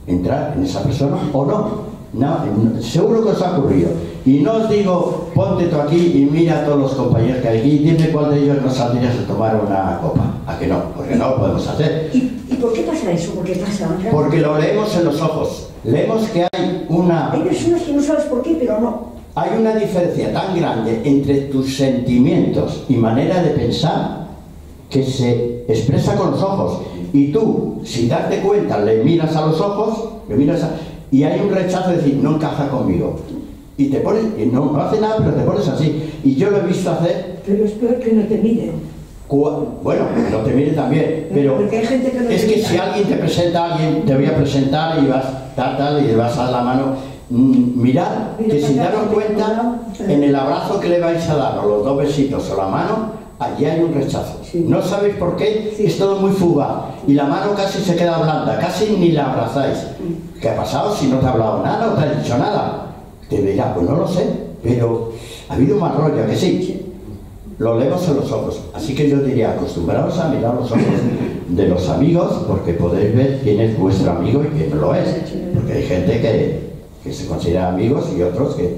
[SPEAKER 2] entrar en esa persona o no. No, seguro que os ha ocurrido. Y no os digo, ponte tú aquí y mira a todos los compañeros que hay aquí y dime cuál de ellos nos saldrías a tomar una copa. ¿A que no? Porque no lo podemos hacer.
[SPEAKER 4] ¿Y por qué pasa eso? ¿Por qué pasa?
[SPEAKER 2] Porque lo leemos en los ojos. Leemos que hay una...
[SPEAKER 4] Hay personas que no sabes por qué, pero no.
[SPEAKER 2] Hay una diferencia tan grande entre tus sentimientos y manera de pensar que se expresa con los ojos. Y tú, sin darte cuenta, le miras a los ojos, y hay un rechazo de decir, no encaja conmigo. Y te pones, y no hace nada, pero te pones así. Y yo lo he visto hacer...
[SPEAKER 4] Pero es peor que no te miren.
[SPEAKER 2] Bueno, no te mire también, pero
[SPEAKER 4] porque hay gente que no
[SPEAKER 2] es que
[SPEAKER 4] mira.
[SPEAKER 2] si alguien te presenta a alguien, te voy a presentar y vas tal, y le vas a dar la mano. Mirad que sin daros cuenta, en el abrazo que le vais a dar, o los 2 besitos o la mano, allí hay un rechazo.
[SPEAKER 4] Sí.
[SPEAKER 2] No sabéis por qué,
[SPEAKER 4] Sí.
[SPEAKER 2] es todo muy fugaz. Y la mano casi se queda blanda, casi ni la abrazáis. ¿Qué ha pasado si no te ha hablado nada, no te ha dicho nada? Te dirá, pues no lo sé, pero ha habido un mal rollo, ¿a que sí? Lo leemos en los ojos, así que yo diría, acostumbraos a mirar los ojos de los amigos, porque podéis ver quién es vuestro amigo y quién no lo es, porque hay gente que se considera amigos y otros que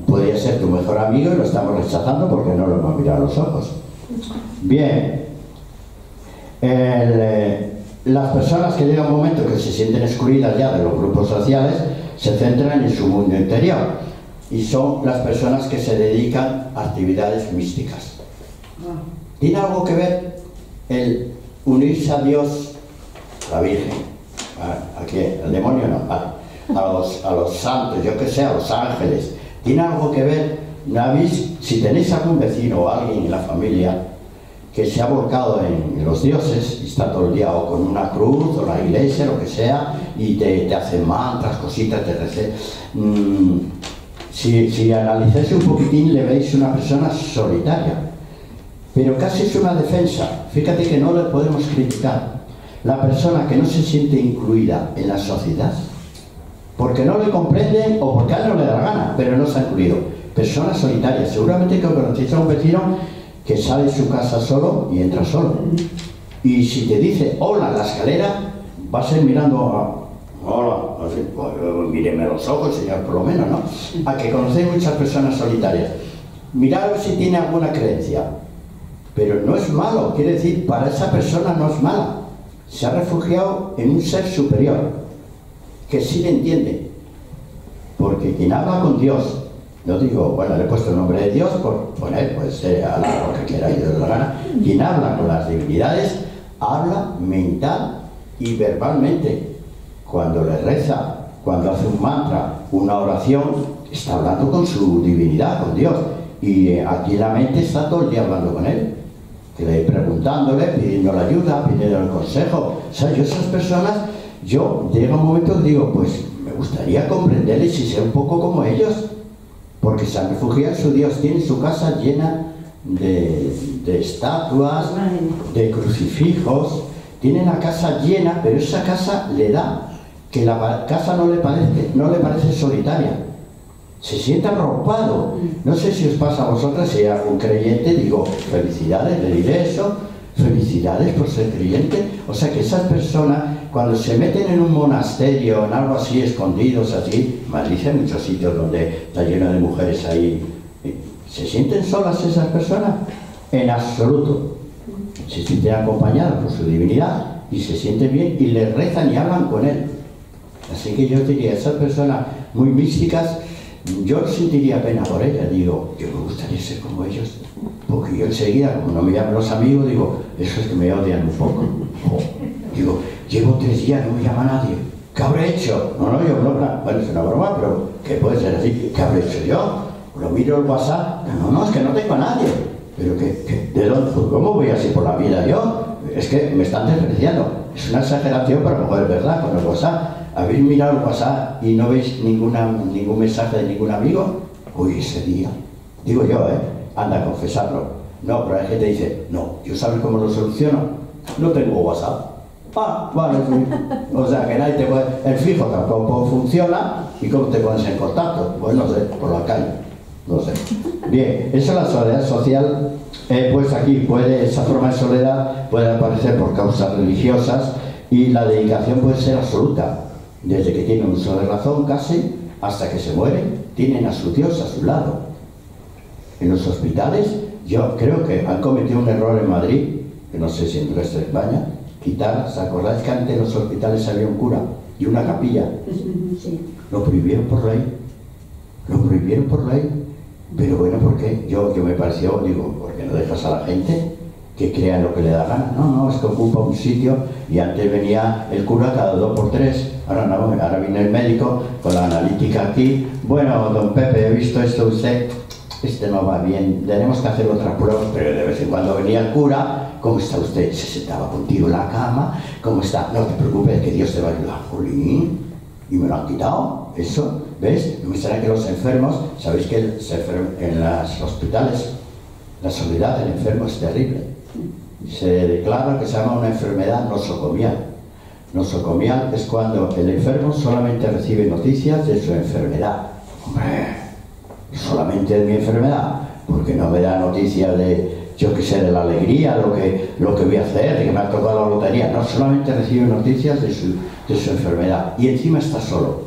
[SPEAKER 2] podría ser tu mejor amigo y lo estamos rechazando porque no lo hemos mirado a los ojos. Bien, las personas que llega un momento que se sienten excluidas ya de los grupos sociales se centran en su mundo interior. Y son las personas que se dedican a actividades místicas. ¿Tiene algo que ver el unirse a Dios, a la Virgen, a quién? ¿Al demonio? No, a los santos, yo que sé, a los ángeles. ¿Tiene algo que ver? Si tenéis algún vecino o alguien en la familia que se ha volcado en los dioses y está todo el día o con una cruz o la iglesia, lo que sea, y te hacen mantras, cositas, te recen. Si analizáis un poquitín, le veis una persona solitaria, pero casi es una defensa. Fíjate que no le podemos criticar. La persona que no se siente incluida en la sociedad, porque no le comprenden o porque a él no le da la gana, pero no se ha incluido. Personas solitarias. Seguramente que conocéis a un vecino que sale de su casa solo y entra solo. Y si te dice hola en la escalera, vas a ir mirando a... Hola, así, pues, míreme a los ojos, señor, por lo menos, ¿no? A que conocéis muchas personas solitarias. Mirad si tiene alguna creencia. Pero no es malo, quiere decir, para esa persona no es mala. Se ha refugiado en un ser superior, que sí le entiende. Porque quien habla con Dios, no digo, bueno, le he puesto el nombre de Dios por poner, pues, habla lo que quiera y de la gana. Quien habla con las divinidades, habla mental y verbalmente. Cuando le reza, cuando hace un mantra, una oración, está hablando con su divinidad, con Dios. Y aquí la mente está todo el día hablando con él, preguntándole, pidiéndole ayuda, pidiéndole consejo. O sea, yo esas personas, llega un momento que digo, pues me gustaría comprenderles y ser un poco como ellos, porque se han refugiado en su Dios, tienen su casa llena de estatuas, de crucifijos, tienen la casa llena, pero esa casa le da que la casa no le parece solitaria, se siente arropado. No sé si os pasa a vosotras, si hay algún creyente, digo, felicidades, le diré eso, felicidades por ser creyente. O sea que esas personas, cuando se meten en un monasterio, en algo así, escondidos así, Madrid hay muchos sitios donde está lleno de mujeres ahí, ¿se sienten solas esas personas? En absoluto. Se sienten acompañadas por su divinidad y se sienten bien y le rezan y hablan con él. Así que yo diría, esas personas muy místicas, yo sentiría pena por ellas. Digo, yo me gustaría ser como ellos, porque yo enseguida, como no me llaman los amigos, digo, eso es que me odian un poco. Digo, llevo 3 días, no me llama nadie, ¿qué habré hecho? No, yo no, bueno, es una broma, pero que puede ser así, ¿qué habré hecho yo? Lo miro el WhatsApp, no, es que no tengo a nadie. Pero ¿de dónde? ¿Cómo voy así por la vida yo? Es que me están despreciando. Es una exageración, pero a lo mejor es verdad, con el WhatsApp. ¿Habéis mirado el WhatsApp y no veis ningún mensaje de ningún amigo? Uy, ese día. Digo yo, anda a confesarlo. No, pero hay gente que dice, no, ¿yo sabes cómo lo soluciono? No tengo WhatsApp. Vale, o sea que nadie te puede... El fijo tampoco funciona. ¿Y cómo te pones en contacto? Pues no sé, por la calle. No sé. Bien, eso es la soledad social. Pues aquí esa forma de soledad puede aparecer por causas religiosas y la dedicación puede ser absoluta. Desde que tienen uso de razón casi hasta que se mueren, tienen a su Dios a su lado. En los hospitales, yo creo que han cometido un error en Madrid, que no sé si en el resto de España, quitar. ¿Os acordáis que antes en los hospitales había un cura y una capilla?
[SPEAKER 4] Sí.
[SPEAKER 2] Lo prohibieron por ley. Lo prohibieron por ley. Pero bueno, ¿por qué? Yo me pareció, digo, ¿por qué no dejas a la gente que crea en lo que le da gana? No, es que ocupa un sitio y antes venía el cura cada 2 por 3. Ahora no, ahora viene el médico con la analítica aquí. Bueno, don Pepe, he visto esto usted, este no va bien, tenemos que hacer otras pruebas, pero de vez en cuando venía el cura. ¿Cómo está usted? Se sentaba contigo en la cama. ¿Cómo está? No te preocupes, que Dios te va a ayudar. Jolín, y me lo han quitado, eso, ¿ves? No me será que los enfermos, sabéis que en los hospitales la soledad del enfermo es terrible. Se declara que se llama una enfermedad nosocomial. Nosocomial es cuando el enfermo solamente recibe noticias de su enfermedad. Hombre, solamente de mi enfermedad, porque no me da noticias de, yo que sé, de la alegría, lo que voy a hacer, de que me ha tocado la lotería. No, solamente recibe noticias de su enfermedad. Y encima está solo.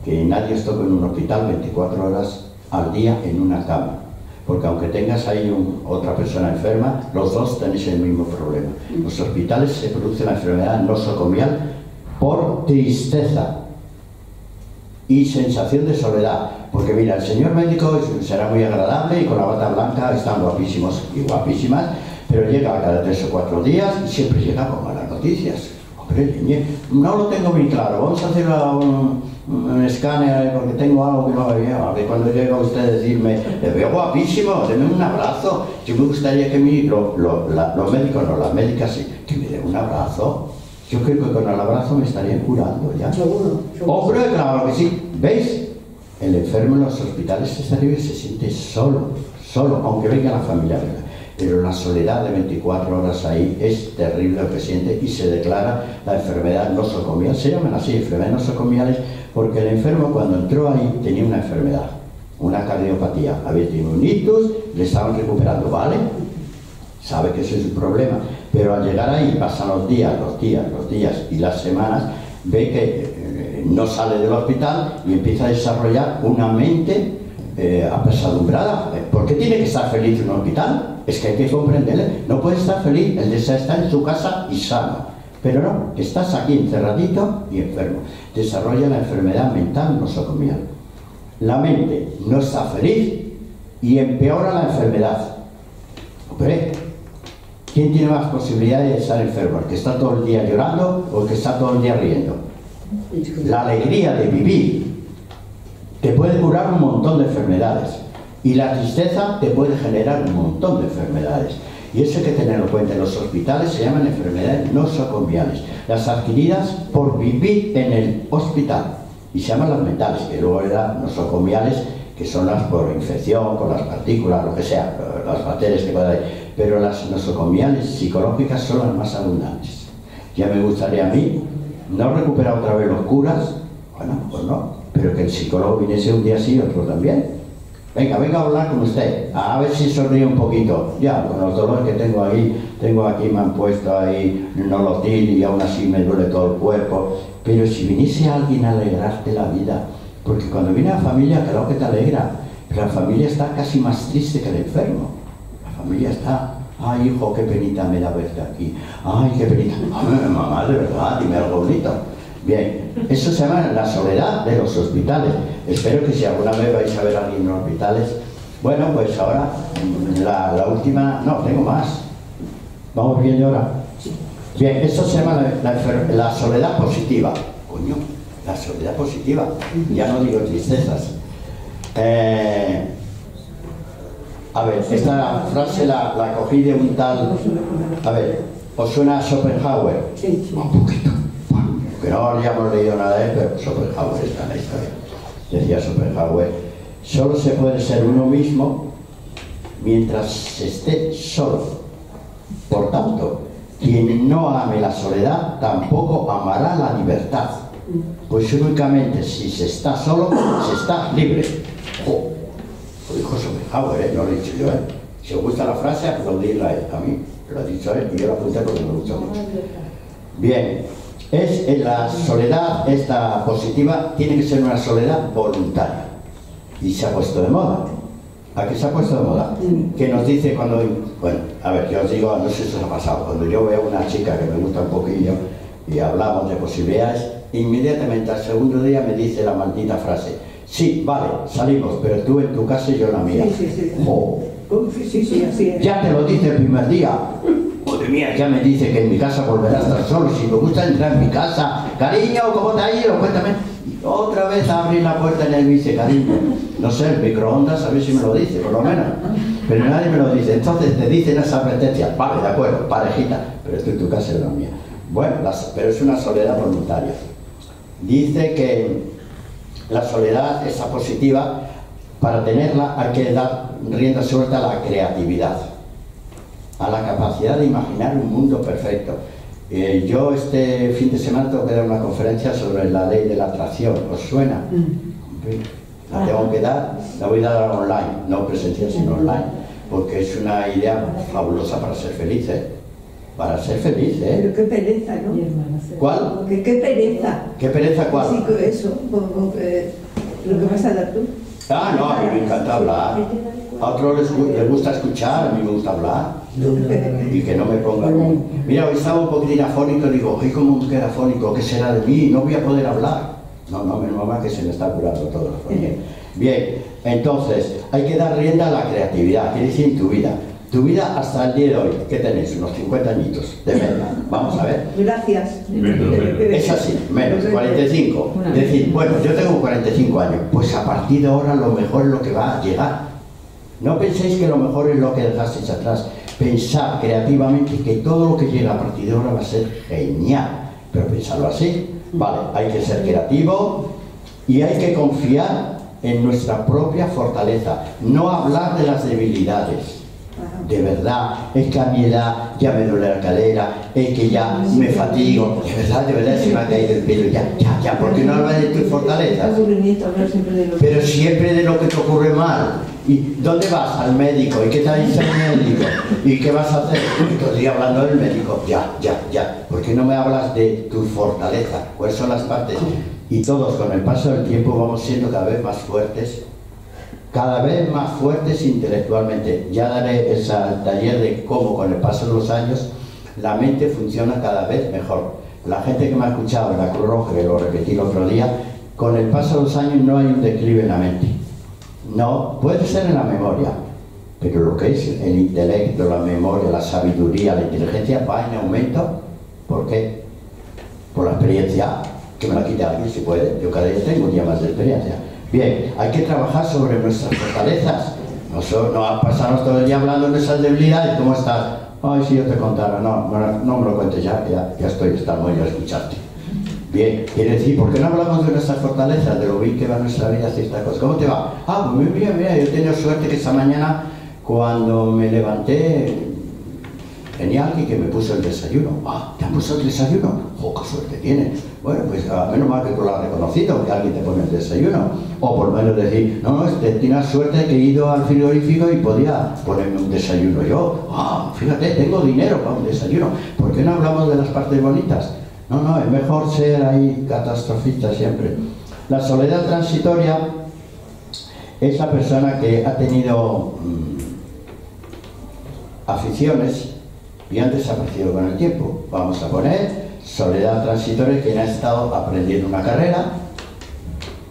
[SPEAKER 2] Que nadie os toque en un hospital 24 horas al día en una cama. Porque aunque tengas ahí otra persona enferma, los dos tenéis el mismo problema. En los hospitales se produce la enfermedad nosocomial por tristeza y sensación de soledad. Porque mira, el señor médico será muy agradable y con la bata blanca están guapísimos y guapísimas, pero llega cada 3 o 4 días y siempre llega con malas noticias. Hombre, no lo tengo muy claro, vamos a hacer un escáner porque tengo algo que no me veo. A ver, cuando llega usted a decirme, le veo guapísimo, deme un abrazo. Yo me gustaría que los médicos, no, las médicas sí, que me den un abrazo. Yo creo que con el abrazo me estarían curando ya.
[SPEAKER 4] Seguro.
[SPEAKER 2] Hombre, claro que sí. ¿Veis? El enfermo en los hospitales está arriba y se siente solo, aunque venga la familia, ¿verdad? Pero la soledad de 24 horas ahí es terrible lo que siente y se declara la enfermedad nosocomial. Se llaman así, enfermedades nosocomiales, porque el enfermo cuando entró ahí tenía una enfermedad, una cardiopatía, había tenido un ictus, le estaban recuperando, ¿vale? Sabe que ese es su problema, pero al llegar ahí pasan los días y las semanas, ve que no sale del hospital y empieza a desarrollar una mente apesadumbrada. ¿Por qué tiene que estar feliz en un hospital? Es que hay que comprenderle. No puede estar feliz, el deseo está en su casa y sano. Pero no, estás aquí encerradito y enfermo. Desarrolla la enfermedad mental nosocomial. La mente no está feliz y empeora la enfermedad. Hombre, ¿quién tiene más posibilidades de estar enfermo? ¿El que está todo el día llorando o el que está todo el día riendo? La alegría de vivir te puede curar un montón de enfermedades y la tristeza te puede generar un montón de enfermedades. Y eso hay que tenerlo en cuenta. En los hospitales se llaman enfermedades nosocomiales, las adquiridas por vivir en el hospital. Y se llaman las mentales, que luego eran nosocomiales, que son las por infección, por las partículas, lo que sea, las bacterias que pueda haber. Pero las nosocomiales psicológicas son las más abundantes. Ya me gustaría a mí no recuperar otra vez los curas, bueno, pues no, pero que el psicólogo viniese un día sí y otro también. Venga a hablar con usted, a ver si sonríe un poquito. Ya, con los dolores que tengo aquí me han puesto ahí Nolotil y aún así me duele todo el cuerpo. Pero si viniese alguien a alegrarte la vida, porque cuando viene la familia, claro que te alegra, pero la familia está casi más triste que el enfermo. La familia está, ay hijo, qué penita me da verte aquí, ay qué penita, ay mamá, de verdad, dime algo bonito. Bien, eso se llama la soledad de los hospitales. Espero que si alguna vez vais a ver a alguien en los hospitales, bueno, pues ahora la última, no, tengo más. ¿Vamos bien ahora? Bien, eso se llama la soledad positiva. Coño, la soledad positiva. Ya no digo tristezas. A ver, esta frase la cogí de un tal... A ver, ¿os suena a Schopenhauer?
[SPEAKER 4] Sí.
[SPEAKER 2] Un poquito. Que no habíamos leído nada de él, pero Schopenhauer está en la historia. Decía Schopenhauer, solo se puede ser uno mismo mientras se esté solo. Por tanto, quien no ame la soledad tampoco amará la libertad. Pues únicamente si se está solo, se está libre. Oh, lo dijo Schopenhauer, no lo he dicho yo. Si os gusta la frase, aplaudirla a mí. Lo ha dicho él y yo lo apunté porque me gusta mucho. Bien. Es la soledad, esta positiva, tiene que ser una soledad voluntaria. Y se ha puesto de moda. Aquí se ha puesto de moda, que nos dice cuando, bueno, a ver, yo os digo, no sé si os ha pasado, cuando yo veo a una chica que me gusta un poquillo y hablamos de posibilidades, inmediatamente al segundo día me dice la maldita frase: sí, vale, salimos, pero tú en tu casa y yo en la mía.
[SPEAKER 4] Sí.
[SPEAKER 2] Oh.
[SPEAKER 4] Sí, así es.
[SPEAKER 2] Ya te lo dice el primer día. Madre mía, ya me dice que en mi casa volverá a estar solo. Si me gusta entrar en mi casa, cariño, ¿cómo te ha ido? Cuéntame. Y otra vez abrir la puerta y me dice: cariño, no sé, el microondas, a ver si me lo dice, por lo menos. Pero nadie me lo dice. Entonces te dicen esa advertencia: vale, de acuerdo, parejita, pero estoy en tu casa y la mía. Bueno, pero es una soledad voluntaria. Dice que la soledad, esa positiva, para tenerla hay que dar rienda suelta a la creatividad, a la capacidad de imaginar un mundo perfecto. Yo este fin de semana tengo que dar una conferencia sobre la ley de la atracción. ¿Os suena? La tengo que dar, la voy a dar online, no presencial sino online, porque es una idea fabulosa para ser feliz, para ser feliz,
[SPEAKER 4] Pero qué pereza, ¿no?
[SPEAKER 2] ¿Cuál?
[SPEAKER 4] Porque qué pereza.
[SPEAKER 2] ¿Qué pereza cuál?
[SPEAKER 4] Sí, eso, lo que vas a dar tú.
[SPEAKER 2] Ah, no, a mí me encanta hablar. A otros les gusta escuchar, a mí me gusta hablar. Y que no me ponga... Mira, hoy estaba un poquitín afónico, digo, hoy como un queda afónico, ¿qué será de mí? No voy a poder hablar. No, menos mal que se me está curando todo la afonía. Bien, entonces, hay que dar rienda a la creatividad, quiere decir en tu vida. Tu vida hasta el día de hoy, ¿qué tenéis? Unos 50 añitos de media. Vamos a ver.
[SPEAKER 4] Gracias.
[SPEAKER 2] Es así, menos, 45. Es decir, bueno, yo tengo 45 años, pues a partir de ahora lo mejor es lo que va a llegar. No penséis que lo mejor es lo que dejasteis atrás. Pensad creativamente que todo lo que llega a partir de ahora va a ser genial. Pero pensadlo así. Vale, hay que ser creativo y hay que confiar en nuestra propia fortaleza. No hablar de las debilidades. De verdad, es que a mi edad ya me duele la cadera, es que ya me fatigo, de verdad se me ha caído el pelo, ya, ¿por qué no hablas de tus fortalezas? Pero siempre de lo que te ocurre mal. ¿Y dónde vas? Al médico. ¿Y qué te dice el médico? ¿Y qué vas a hacer? Todo el día hablando del médico. Ya. ¿Por qué no me hablas de tu fortaleza? ¿Cuáles son las partes? Y todos con el paso del tiempo vamos siendo cada vez más fuertes. Cada vez más fuertes intelectualmente. Ya daré ese taller de cómo con el paso de los años la mente funciona cada vez mejor. La gente que me ha escuchado en la Cruz Roja, que lo repetí el otro día, con el paso de los años no hay un declive en la mente. No, puede ser en la memoria, pero lo que es el intelecto, la memoria, la sabiduría, la inteligencia va en aumento. ¿Por qué? Por la experiencia, que me la quite alguien si puede. Yo cada día tengo un día más de experiencia. Bien, hay que trabajar sobre nuestras fortalezas. No pasarnos todo el día hablando de esas debilidades. ¿Cómo estás? Ay, si yo te contara. No me lo cuentes ya está muy a escucharte. Bien, quiere decir, ¿por qué no hablamos de nuestras fortalezas? De lo bien que va nuestra vida hacia esta cosa. ¿Cómo te va? Ah, pues mira, yo he tenido suerte que esta mañana, cuando me levanté, tenía alguien que me puso el desayuno. Ah, ¿te han puesto el desayuno? ¡Oh, qué suerte tienes! Bueno, pues menos mal que tú lo has reconocido, que alguien te pone el desayuno. O por lo menos decir, no, tienes suerte que he ido al frigorífico y podía ponerme un desayuno yo. Ah, fíjate, tengo dinero para un desayuno. ¿Por qué no hablamos de las partes bonitas? No, es mejor ser ahí catastrofista siempre. La soledad transitoria es la persona que ha tenido aficiones y han desaparecido con el tiempo. Vamos a poner soledad transitoria quien ha estado aprendiendo una carrera,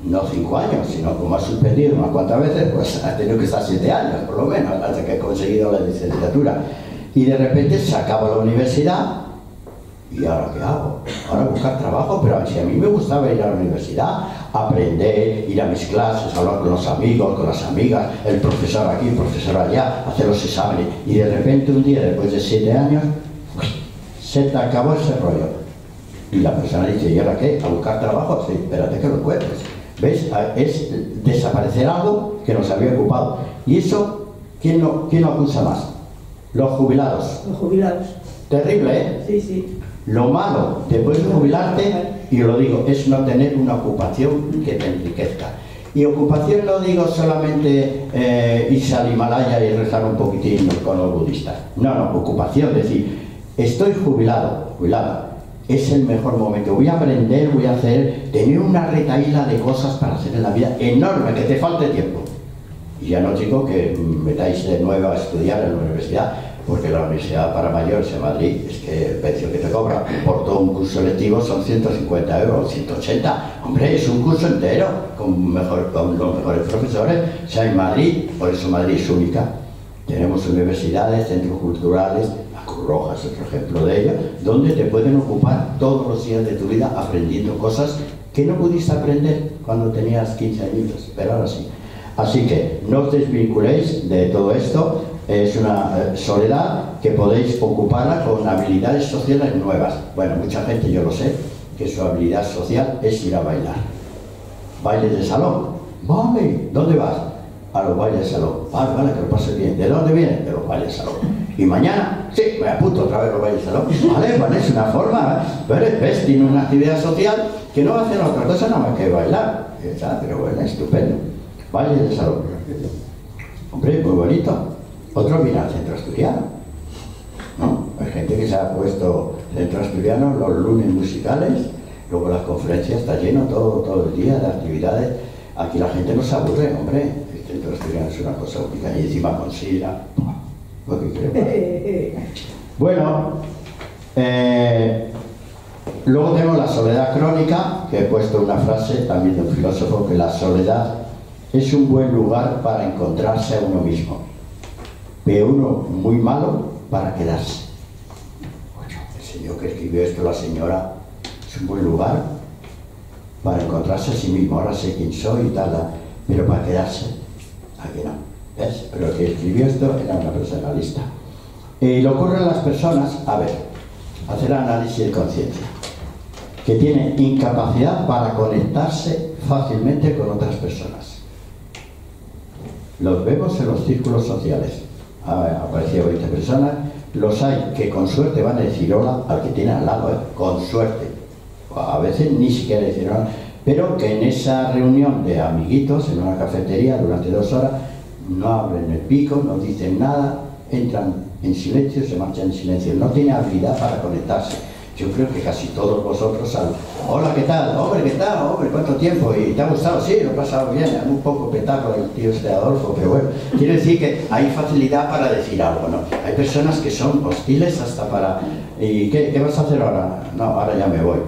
[SPEAKER 2] no 5 años, sino como ha suspendido unas cuantas veces, pues ha tenido que estar 7 años por lo menos, hasta que ha conseguido la licenciatura. Y de repente se acaba la universidad. ¿Y ahora qué hago? Ahora buscar trabajo, pero si a mí me gustaba ir a la universidad, aprender, ir a mis clases, hablar con los amigos, con las amigas, el profesor aquí, el profesor allá, hacer los exámenes, y de repente un día, después de 7 años, se te acabó ese rollo. Y la persona dice, ¿y ahora qué? ¿A buscar trabajo? Sí, espérate que lo encuentres. ¿Ves? Es desaparecer algo que nos había ocupado. Y eso, ¿quién lo acusa más? Los jubilados.
[SPEAKER 4] Los jubilados.
[SPEAKER 2] Terrible, ¿eh?
[SPEAKER 4] Sí.
[SPEAKER 2] Lo malo, después de jubilarte, y lo digo, es no tener una ocupación que te enriquezca. Y ocupación no digo solamente irse al Himalaya y rezar un poquitín con los budistas. No, ocupación, decir, estoy jubilada, es el mejor momento. Voy a aprender, voy a hacer, tener una retahíla de cosas para hacer en la vida enorme, que te falte tiempo. Y ya no digo que metáis de nuevo a estudiar en la universidad, porque la universidad para mayores en Madrid es que el precio que te cobra por todo un curso lectivo son 150 euros, 180. Hombre, es un curso entero con los mejores profesores. O sea, en Madrid, por eso Madrid es única. Tenemos universidades, centros culturales, la Cruz Roja es otro ejemplo de ello, donde te pueden ocupar todos los días de tu vida aprendiendo cosas que no pudiste aprender cuando tenías 15 añitos, pero ahora sí. Así que no os desvinculéis de todo esto. Es una soledad que podéis ocuparla con habilidades sociales nuevas. Bueno, mucha gente, yo lo sé, que su habilidad social es ir a bailar. Bailes de salón. Vale, ¿dónde vas? A los bailes de salón. Vale, que lo pases bien. ¿De dónde vienes? De los bailes de salón. ¿Y mañana? Sí, me apunto otra vez a los bailes de salón. Vale, es una forma. ¿Ves? Tiene una actividad social que no va a hacer otra cosa nada más que bailar. Pero bueno, estupendo. Bailes de salón. Hombre, muy bonito. Otros vienen al centro asturiano, ¿no? Hay gente que se ha puesto centro asturiano los lunes musicales, luego las conferencias, está lleno todo el día de actividades. Aquí la gente no se aburre, hombre. El centro asturiano es una cosa única y encima con sidra. ¿Lo que creo? Bueno, luego tenemos la soledad crónica, que he puesto una frase también de un filósofo, que la soledad es un buen lugar para encontrarse a uno mismo, pero uno muy malo para quedarse. Oye, el señor que escribió esto, la señora, es un buen lugar para encontrarse a sí mismo. Ahora sé quién soy y tal, pero para quedarse, aquí no. ¿Ves? Pero el que escribió esto era una personalista. Y le ocurre a las personas, a ver, hacer análisis de conciencia, que tienen incapacidad para conectarse fácilmente con otras personas. Los vemos en los círculos sociales. Aparecido 20 personas, los hay que con suerte van a decir hola al que tiene al lado, con suerte. A veces ni siquiera decir hola, pero que en esa reunión de amiguitos, en una cafetería durante 2 horas, no abren el pico, no dicen nada, entran en silencio, se marchan en silencio. No tiene habilidad para conectarse. Yo creo que casi todos vosotros hola, ¿qué tal? Hombre, ¿cuánto tiempo? ¿Y te ha gustado? Sí, lo he pasado bien, un poco petardo el tío este Adolfo, pero bueno, quiere decir que hay facilidad para decir algo, ¿no? Hay personas que son hostiles hasta para... ¿Y qué vas a hacer ahora? No, ahora ya me voy.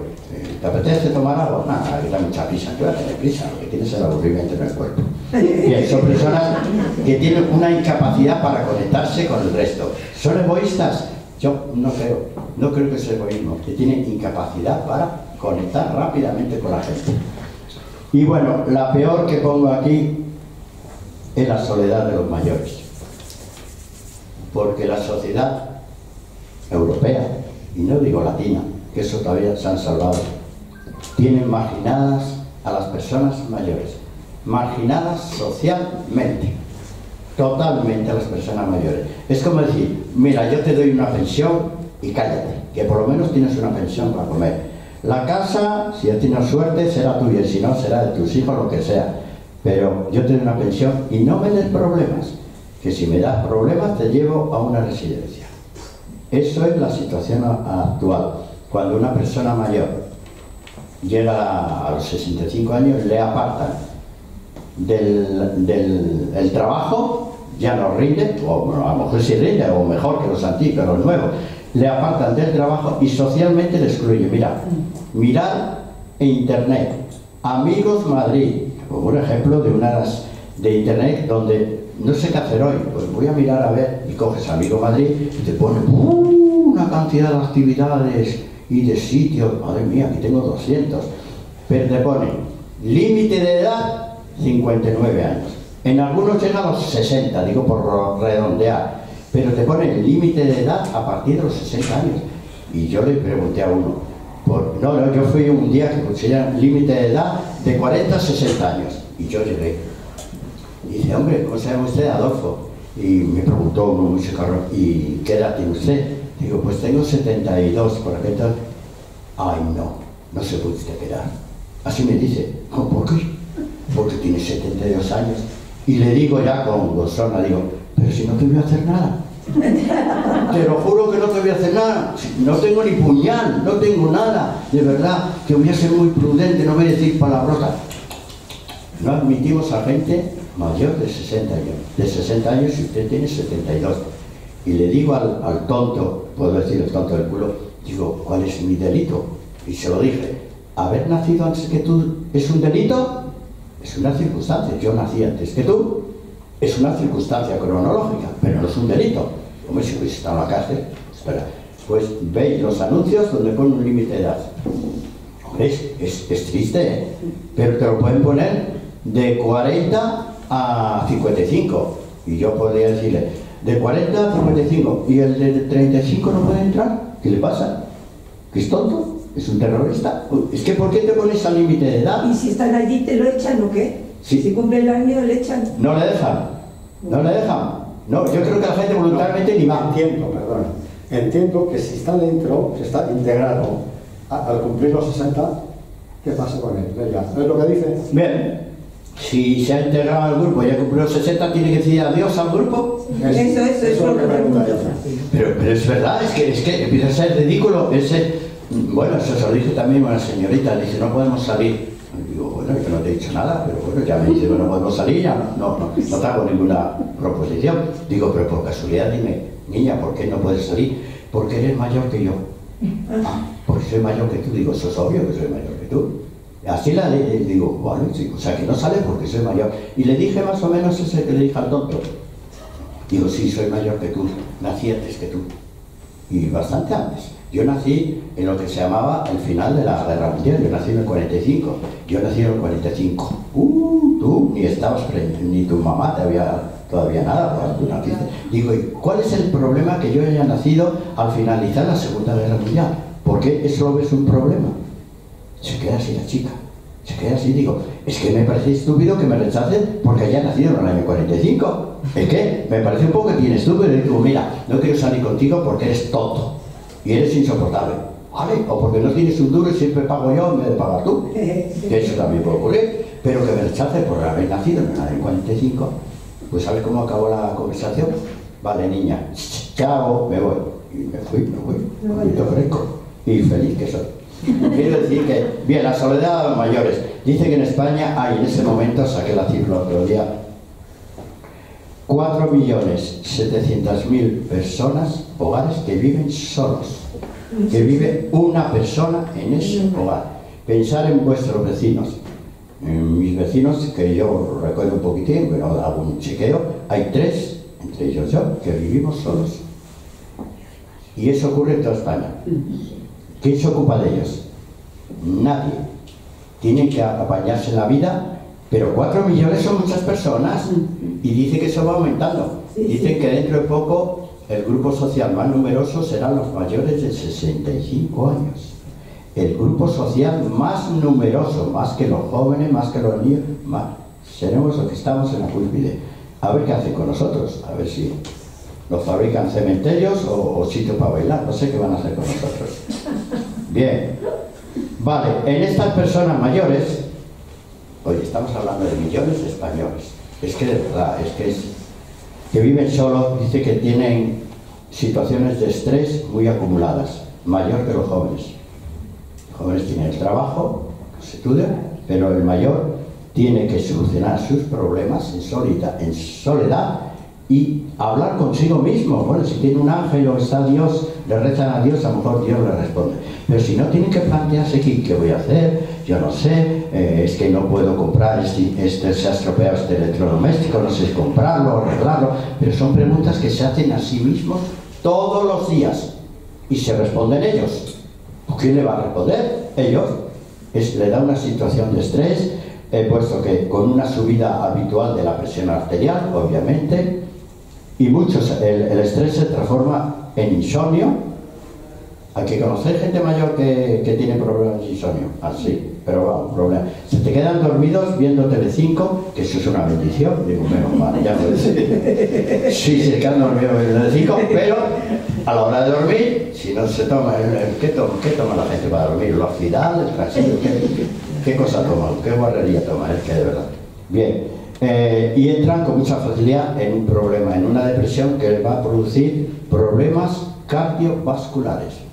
[SPEAKER 2] ¿Te apetece tomar algo? No, aquí da mucha prisa. ¿Qué vas a tener prisa? Lo que tienes es el aburrimiento en el cuerpo. Bien, son personas que tienen una incapacidad para conectarse con el resto. ¿Son egoístas? Yo no creo que sea egoísmo, que tiene incapacidad para conectar rápidamente con la gente. Y bueno, la peor que pongo aquí es la soledad de los mayores. Porque la sociedad europea, y no digo latina, que eso todavía se han salvado, tienen marginadas a las personas mayores, marginadas socialmente. Totalmente a las personas mayores. Es como decir, mira, yo te doy una pensión y cállate, que por lo menos tienes una pensión para comer. La casa, si has tenido suerte, será tuya, si no, será de tus hijos, lo que sea. Pero yo te doy una pensión y no me des problemas, que si me das problemas te llevo a una residencia. Eso es la situación actual. Cuando una persona mayor llega a los 65 años, le apartan del trabajo, ya no rinde, o a lo mejor sí rinde, o mejor que los antiguos, los nuevos, le apartan del trabajo y socialmente le excluye. Mira, mirar en internet, Amigos Madrid, como un ejemplo de unas de internet donde no sé qué hacer hoy, pues voy a mirar a ver, y coges Amigo Madrid y te pone una cantidad de actividades y de sitios, madre mía, aquí tengo 200, pero te pone límite de edad 59 años. En algunos llega a los 60, digo por redondear, pero te pone el límite de edad a partir de los 60 años. Y yo le pregunté a uno, yo fui un día que pusieron límite de edad de 40 a 60 años, y yo llegué. Y dice, hombre, ¿cómo se llama usted? Adolfo. Y me preguntó uno muy cabrón, ¿y qué edad tiene usted? Digo, pues tengo 72, por ejemplo. Ay, no se puede usted quedar. Así me dice, ¿por qué? Porque tiene 72 años. Y le digo ya con gozona, digo, pero si no te voy a hacer nada. Te lo juro que no te voy a hacer nada. No tengo ni puñal, no tengo nada. De verdad, que voy a ser muy prudente, no voy a decir palabrotas. No admitimos a gente mayor de 60 años y usted tiene 72. Y le digo al tonto, puedo decir el tonto del culo, digo, ¿cuál es mi delito? Y se lo dije, ¿haber nacido antes que tú es un delito? Es una circunstancia. Yo nací antes que tú, es una circunstancia cronológica, pero no es un delito. Hombre, si hubiese estado en la cárcel, espera, pues veis los anuncios donde pone un límite de edad. Hombre, es triste, ¿eh? Pero te lo pueden poner de 40 a 55. Y yo podría decirle, de 40 a 55, y el de 35 no puede entrar. ¿Qué le pasa? ¿Que es tonto? ¿Es un terrorista? Es que ¿por qué te pones al límite de edad?
[SPEAKER 4] ¿Y si están allí te lo echan o qué?
[SPEAKER 2] Sí.
[SPEAKER 4] Si cumple el año le echan.
[SPEAKER 2] No le dejan. No le dejan. No, yo creo que la gente voluntariamente ni va.
[SPEAKER 1] Entiendo, perdón. Entiendo que si está dentro, que está integrado, al cumplir los 60, ¿qué pasa con él? Venga, ¿es lo que dice?
[SPEAKER 2] Bien. Si se ha integrado al grupo y ha cumplido los 60, ¿tiene que decir adiós al grupo?
[SPEAKER 4] Eso es lo que pregunto.
[SPEAKER 2] Pero es verdad, es que empieza a ser ridículo bueno, eso se lo dije también a una señorita, le dice, no podemos salir. Y digo, bueno, yo no te he dicho nada, pero bueno, ya me dice, bueno, no podemos salir, ya no te hago ninguna proposición. Digo, pero por casualidad dime, niña, ¿por qué no puedes salir? Porque eres mayor que yo. Porque soy mayor que tú. Digo, eso es obvio que soy mayor que tú. Así le digo, bueno, sí, o sea que no sale porque soy mayor. Y le dije más o menos ese que le dije al tonto. Digo, sí, soy mayor que tú, nací antes que tú. Y bastante antes. Yo nací en lo que se llamaba el final de la Guerra Mundial. Yo nací en el 45. Yo nací en el 45. Tú ni estabas, ni tu mamá te había todavía nada cuando tú naciste. Digo, ¿y cuál es el problema que yo haya nacido al finalizar la Segunda Guerra Mundial? ¿Por qué eso es un problema? Se queda así la chica. Se queda así, digo, es que me parece estúpido que me rechacen porque haya nacido en el año 45. Es que me parece un poco que tienes estúpido. Y digo, mira, no quiero salir contigo porque eres tonto y eres insoportable, ¿vale? O porque no tienes un duro y siempre pago yo en vez de pagar tú. Que eso también puede ocurrir. Pero que me rechacen por haber nacido en el año 45. Pues ¿sabes cómo acabó la conversación? Vale, niña, chao, me voy. Y me fui, un poquito fresco y feliz que soy. Quiero decir que, bien, la soledad de los mayores. Dice que en España hay, en ese momento, saqué la cifra otro día, 4.700.000 personas, hogares, que viven solos. Que vive una persona en ese hogar. Pensar en vuestros vecinos. En mis vecinos, que yo recuerdo un poquitín, pero hago un chequeo, hay 3, entre ellos yo, que vivimos solos. Y eso ocurre en toda España. ¿Quién se ocupa de ellos? Nadie. Tienen que apañarse en la vida, pero 4 millones son muchas personas y dice que eso va aumentando. Dicen que dentro de poco el grupo social más numeroso serán los mayores de 65 años. El grupo social más numeroso, más que los jóvenes, más que los niños, más. Seremos los que estamos en la cúspide. A ver qué hacen con nosotros, a ver si nos fabrican cementerios o sitios para bailar, no sé qué van a hacer con nosotros. Bien, vale, en estas personas mayores, oye, estamos hablando de millones de españoles, es que de verdad, que viven solos, dice que tienen situaciones de estrés muy acumuladas, mayor que los jóvenes. Los jóvenes tienen el trabajo, se estudian, pero el mayor tiene que solucionar sus problemas en soledad y hablar consigo mismo. Bueno, si tiene un ángel o está Dios, le rezan a Dios, a lo mejor Dios le responde. Pero si no, tiene que plantearse qué voy a hacer, yo no sé, es que no puedo comprar, se ha estropeado este electrodoméstico, no sé comprarlo, arreglarlo. Pero son preguntas que se hacen a sí mismos todos los días y se responden ellos. ¿Quién le va a responder? Ellos. Le da una situación de estrés, puesto que con una subida habitual de la presión arterial, obviamente, y muchos, el estrés se transforma en insomnio. Hay que conocer gente mayor que tiene problemas de insomnio, así, pero va, un problema. Se te quedan dormidos viendo Telecinco, que eso es una bendición, digo, menos mal, ya puede ser. Sí, se quedan dormidos viendo Telecinco, pero a la hora de dormir, si no se toma, ¿qué toma la gente para dormir? ¿Los Fidal, el Transilio? ¿Qué cosa toman? ¿Qué guarrería toman? Es que de verdad. Bien, y entran con mucha facilidad en un problema, en una depresión que va a producir problemas cardiovasculares.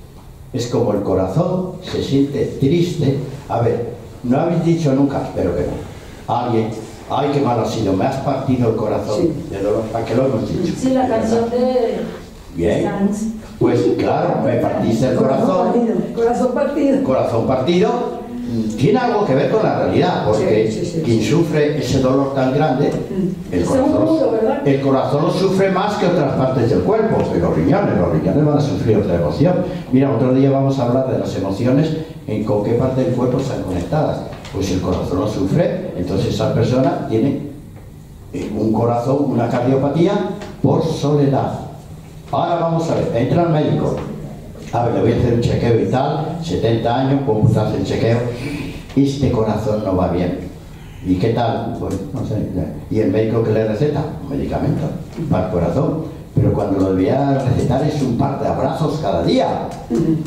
[SPEAKER 2] Es como el corazón se siente triste. A ver, no habéis dicho nunca, espero que no, a alguien Ay, qué mal ha sido, me has partido el corazón.
[SPEAKER 5] Sí.
[SPEAKER 2] De dolor, ¿a qué lo hemos dicho?
[SPEAKER 5] Sí, la canción de...
[SPEAKER 2] Bien, pues claro, me partiste el corazón.
[SPEAKER 5] Corazón partido.
[SPEAKER 2] Corazón partido tiene algo que ver con la realidad, porque quien sufre ese dolor tan grande, el corazón lo sufre más que otras partes del cuerpo, que los riñones van a sufrir otra emoción. Mira, otro día vamos a hablar de las emociones, en con qué parte del cuerpo están conectadas. Pues el corazón lo sufre, entonces esa persona tiene un corazón, una cardiopatía por soledad. Ahora vamos a ver, entra al médico. A ver, le voy a hacer un chequeo y tal, 70 años, pues hace el chequeo, este corazón no va bien. ¿Y qué tal? Pues no sé. ¿Y el médico que le receta? Un medicamento para el corazón. Pero cuando lo debía recetar es un par de abrazos cada día.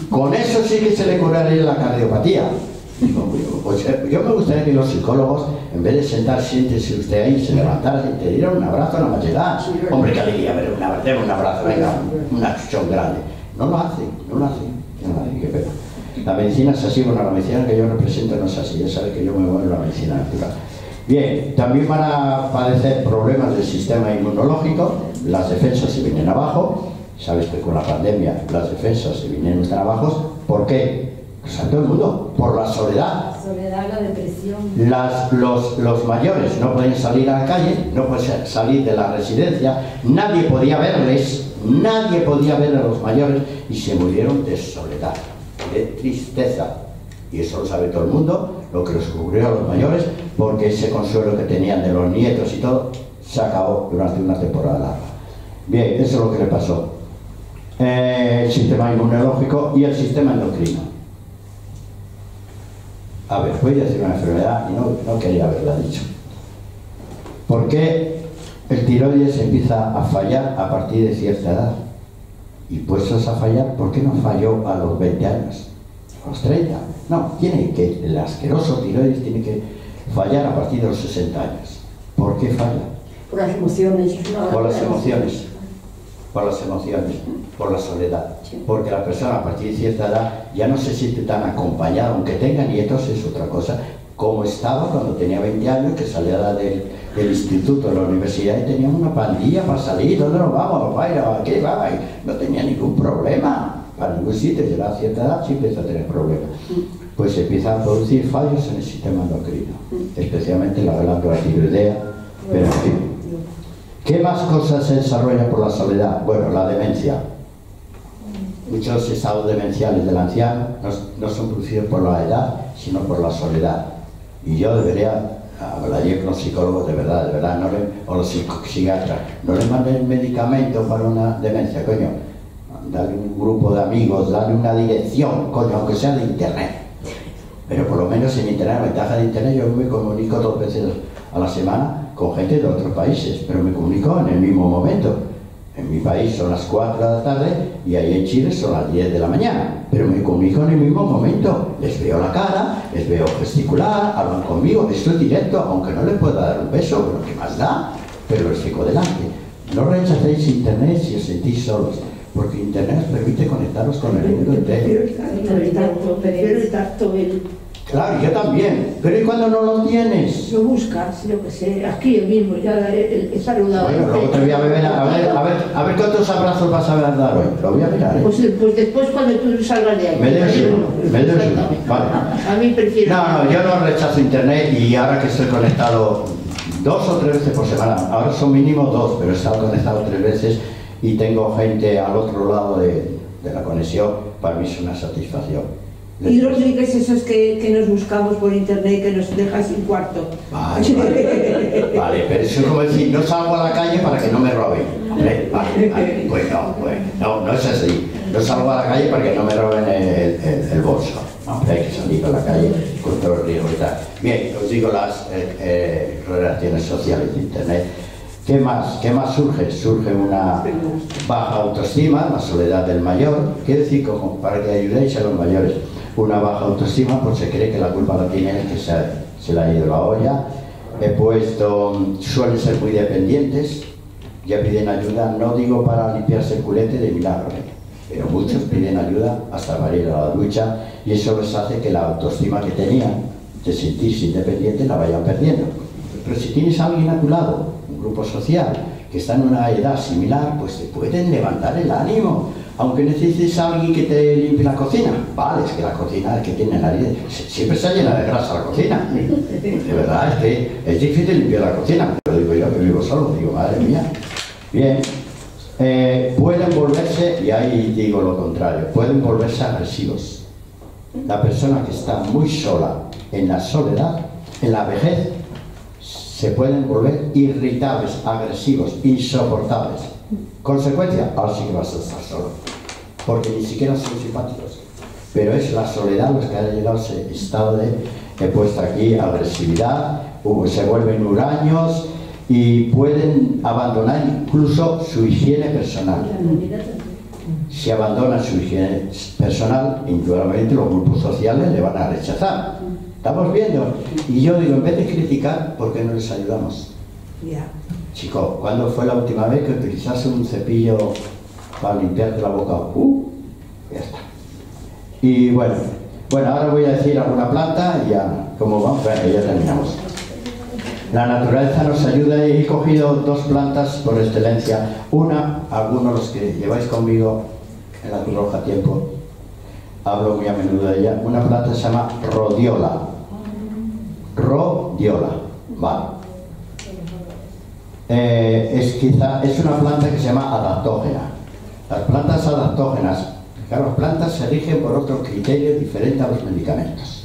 [SPEAKER 2] Con eso sí que se le curaría la cardiopatía. Pues yo me gustaría que los psicólogos, en vez de sentar, siéntese usted ahí, se levantara y te dieran un abrazo a la mayoría. Hombre, qué alegría, deme un abrazo, venga, un achuchón grande. No lo hace, qué pena. La medicina es así, bueno, la medicina que yo represento no es así, ya sabes que yo me muevo en la medicina natural. Bien, también van a padecer problemas del sistema inmunológico, las defensas se vienen abajo, sabes que con la pandemia las defensas se vienen abajo, ¿por qué? Pues a todo el mundo, por la soledad.
[SPEAKER 5] La soledad, la depresión.
[SPEAKER 2] Los mayores no podían salir a la calle, no podían salir de la residencia, nadie podía verles. Nadie podía ver a los mayores y se murieron de soledad, de tristeza. Y eso lo sabe todo el mundo, lo que les ocurrió a los mayores, porque ese consuelo que tenían de los nietos y todo, se acabó durante una temporada larga. Bien, eso es lo que le pasó. El sistema inmunológico y el sistema endocrino. A ver, voy a decir una enfermedad y no quería haberla dicho. ¿Por qué? El tiroides empieza a fallar a partir de cierta edad. Y puestos a fallar, ¿por qué no falló a los 20 años? A los 30. No, el asqueroso tiroides tiene que fallar a partir de los 60 años. ¿Por qué falla?
[SPEAKER 5] Por las emociones.
[SPEAKER 2] Por las emociones. Por la soledad. Porque la persona a partir de cierta edad ya no se siente tan acompañada, aunque tenga nietos es otra cosa, como estaba cuando tenía 20 años, que salía del instituto, de la universidad, y tenía una pandilla para salir. ¿Dónde nos vamos? ¿A qué va? No tenía ningún problema para ningún sitio. Llega a cierta edad sí empieza a tener problemas. Pues se empiezan a producir fallos en el sistema endocrino, especialmente la glándula tiroidea. Pero en fin, ¿qué más cosas se desarrollan por la soledad? Bueno, la demencia. Muchos estados demenciales del anciano no son producidos por la edad, sino por la soledad. Y yo debería, hablaría con los psicólogos de verdad, o los psiquiatras, no le manden medicamento para una demencia, coño. Dale un grupo de amigos, dale una dirección, coño, aunque sea de internet. Pero por lo menos en internet, la ventaja de internet, yo me comunico 2 veces a la semana con gente de otros países, pero me comunico en el mismo momento. En mi país son las 4 de la tarde y ahí en Chile son las 10 de la mañana. Pero me comunico en el mismo momento. Les veo la cara, les veo gesticular, hablan conmigo. Esto es directo, aunque no les pueda dar un beso, pero ¿qué más da? Pero les fico delante. No rechacéis internet si os sentís solos, porque internet os permite conectaros con el mundo entero.
[SPEAKER 5] Pero el tacto,
[SPEAKER 2] Claro, yo también. Pero ¿y cuando no lo tienes?
[SPEAKER 5] Lo buscas, yo que sé, aquí mismo, ya he saludado.
[SPEAKER 2] Bueno, luego te voy a beber, a ver cuántos abrazos vas a dar hoy. Lo voy a mirar, ¿eh?
[SPEAKER 5] Pues después cuando tú salgas de ahí.
[SPEAKER 2] Me debes uno. Vale.
[SPEAKER 5] A mí prefiero...
[SPEAKER 2] No, yo no rechazo internet y ahora que estoy conectado 2 o 3 veces por semana, ahora son mínimo 2, pero he estado conectado 3 veces y tengo gente al otro lado de la conexión, para mí es una satisfacción.
[SPEAKER 4] Y los links esos que nos buscamos por internet, que nos dejan sin cuarto.
[SPEAKER 2] Vale, pero eso es como decir, no salgo a la calle para que no me roben. Vale, pues no es así. No salgo a la calle para que no me roben el bolso. Hombre, hay que salir a la calle con todo el riesgo y tal. Bien, os digo las relaciones sociales de internet. ¿Qué más surge? Surge una baja autoestima, la soledad del mayor. Quiere decir, como para que ayudéis a los mayores, una baja autoestima, pues se cree que la culpa la tiene el que se le ha ido la olla. Suelen ser muy dependientes, ya piden ayuda, no digo para limpiarse el culete de milagro, pero muchos piden ayuda hasta para ir a la ducha, y eso les hace que la autoestima que tenían de sentirse independientes la vayan perdiendo. Pero si tienes a alguien a tu lado, un grupo social, que está en una edad similar, pues te pueden levantar el ánimo. Aunque necesites a alguien que te limpie la cocina. Vale, es que la cocina que tiene nariz, siempre está llena de grasa la cocina. De verdad, es que es difícil limpiar la cocina. Lo digo yo que vivo solo, digo, madre mía. Bien, pueden volverse, y ahí digo lo contrario, pueden volverse agresivos. La persona que está muy sola, en la soledad, en la vejez, se pueden volver irritables, agresivos, insoportables. Consecuencia, ahora sí que vas a estar solo, porque ni siquiera son simpáticos. Pero es la soledad los que han llegado a ese estado de, he puesto aquí, agresividad, se vuelven huraños y pueden abandonar incluso su higiene personal. Si abandonan su higiene personal, indudablemente los grupos sociales le van a rechazar. ¿Estamos viendo? Y yo digo, en vez de criticar, ¿por qué no les ayudamos? Chico, ¿cuándo fue la última vez que utilizaste un cepillo para limpiarte la boca? Ya está. Y bueno, ahora voy a decir alguna planta y ya, como vamos, ya terminamos. La naturaleza nos ayuda y he cogido dos plantas por excelencia. Una, algunos de los que lleváis conmigo en la Cruz Roja tiempo, hablo muy a menudo de ella. Una planta se llama rodiola. Rodiola, vale. Es una planta que se llama adaptógena. Las plantas adaptógenas, claro, las plantas se rigen por otros criterios diferentes a los medicamentos.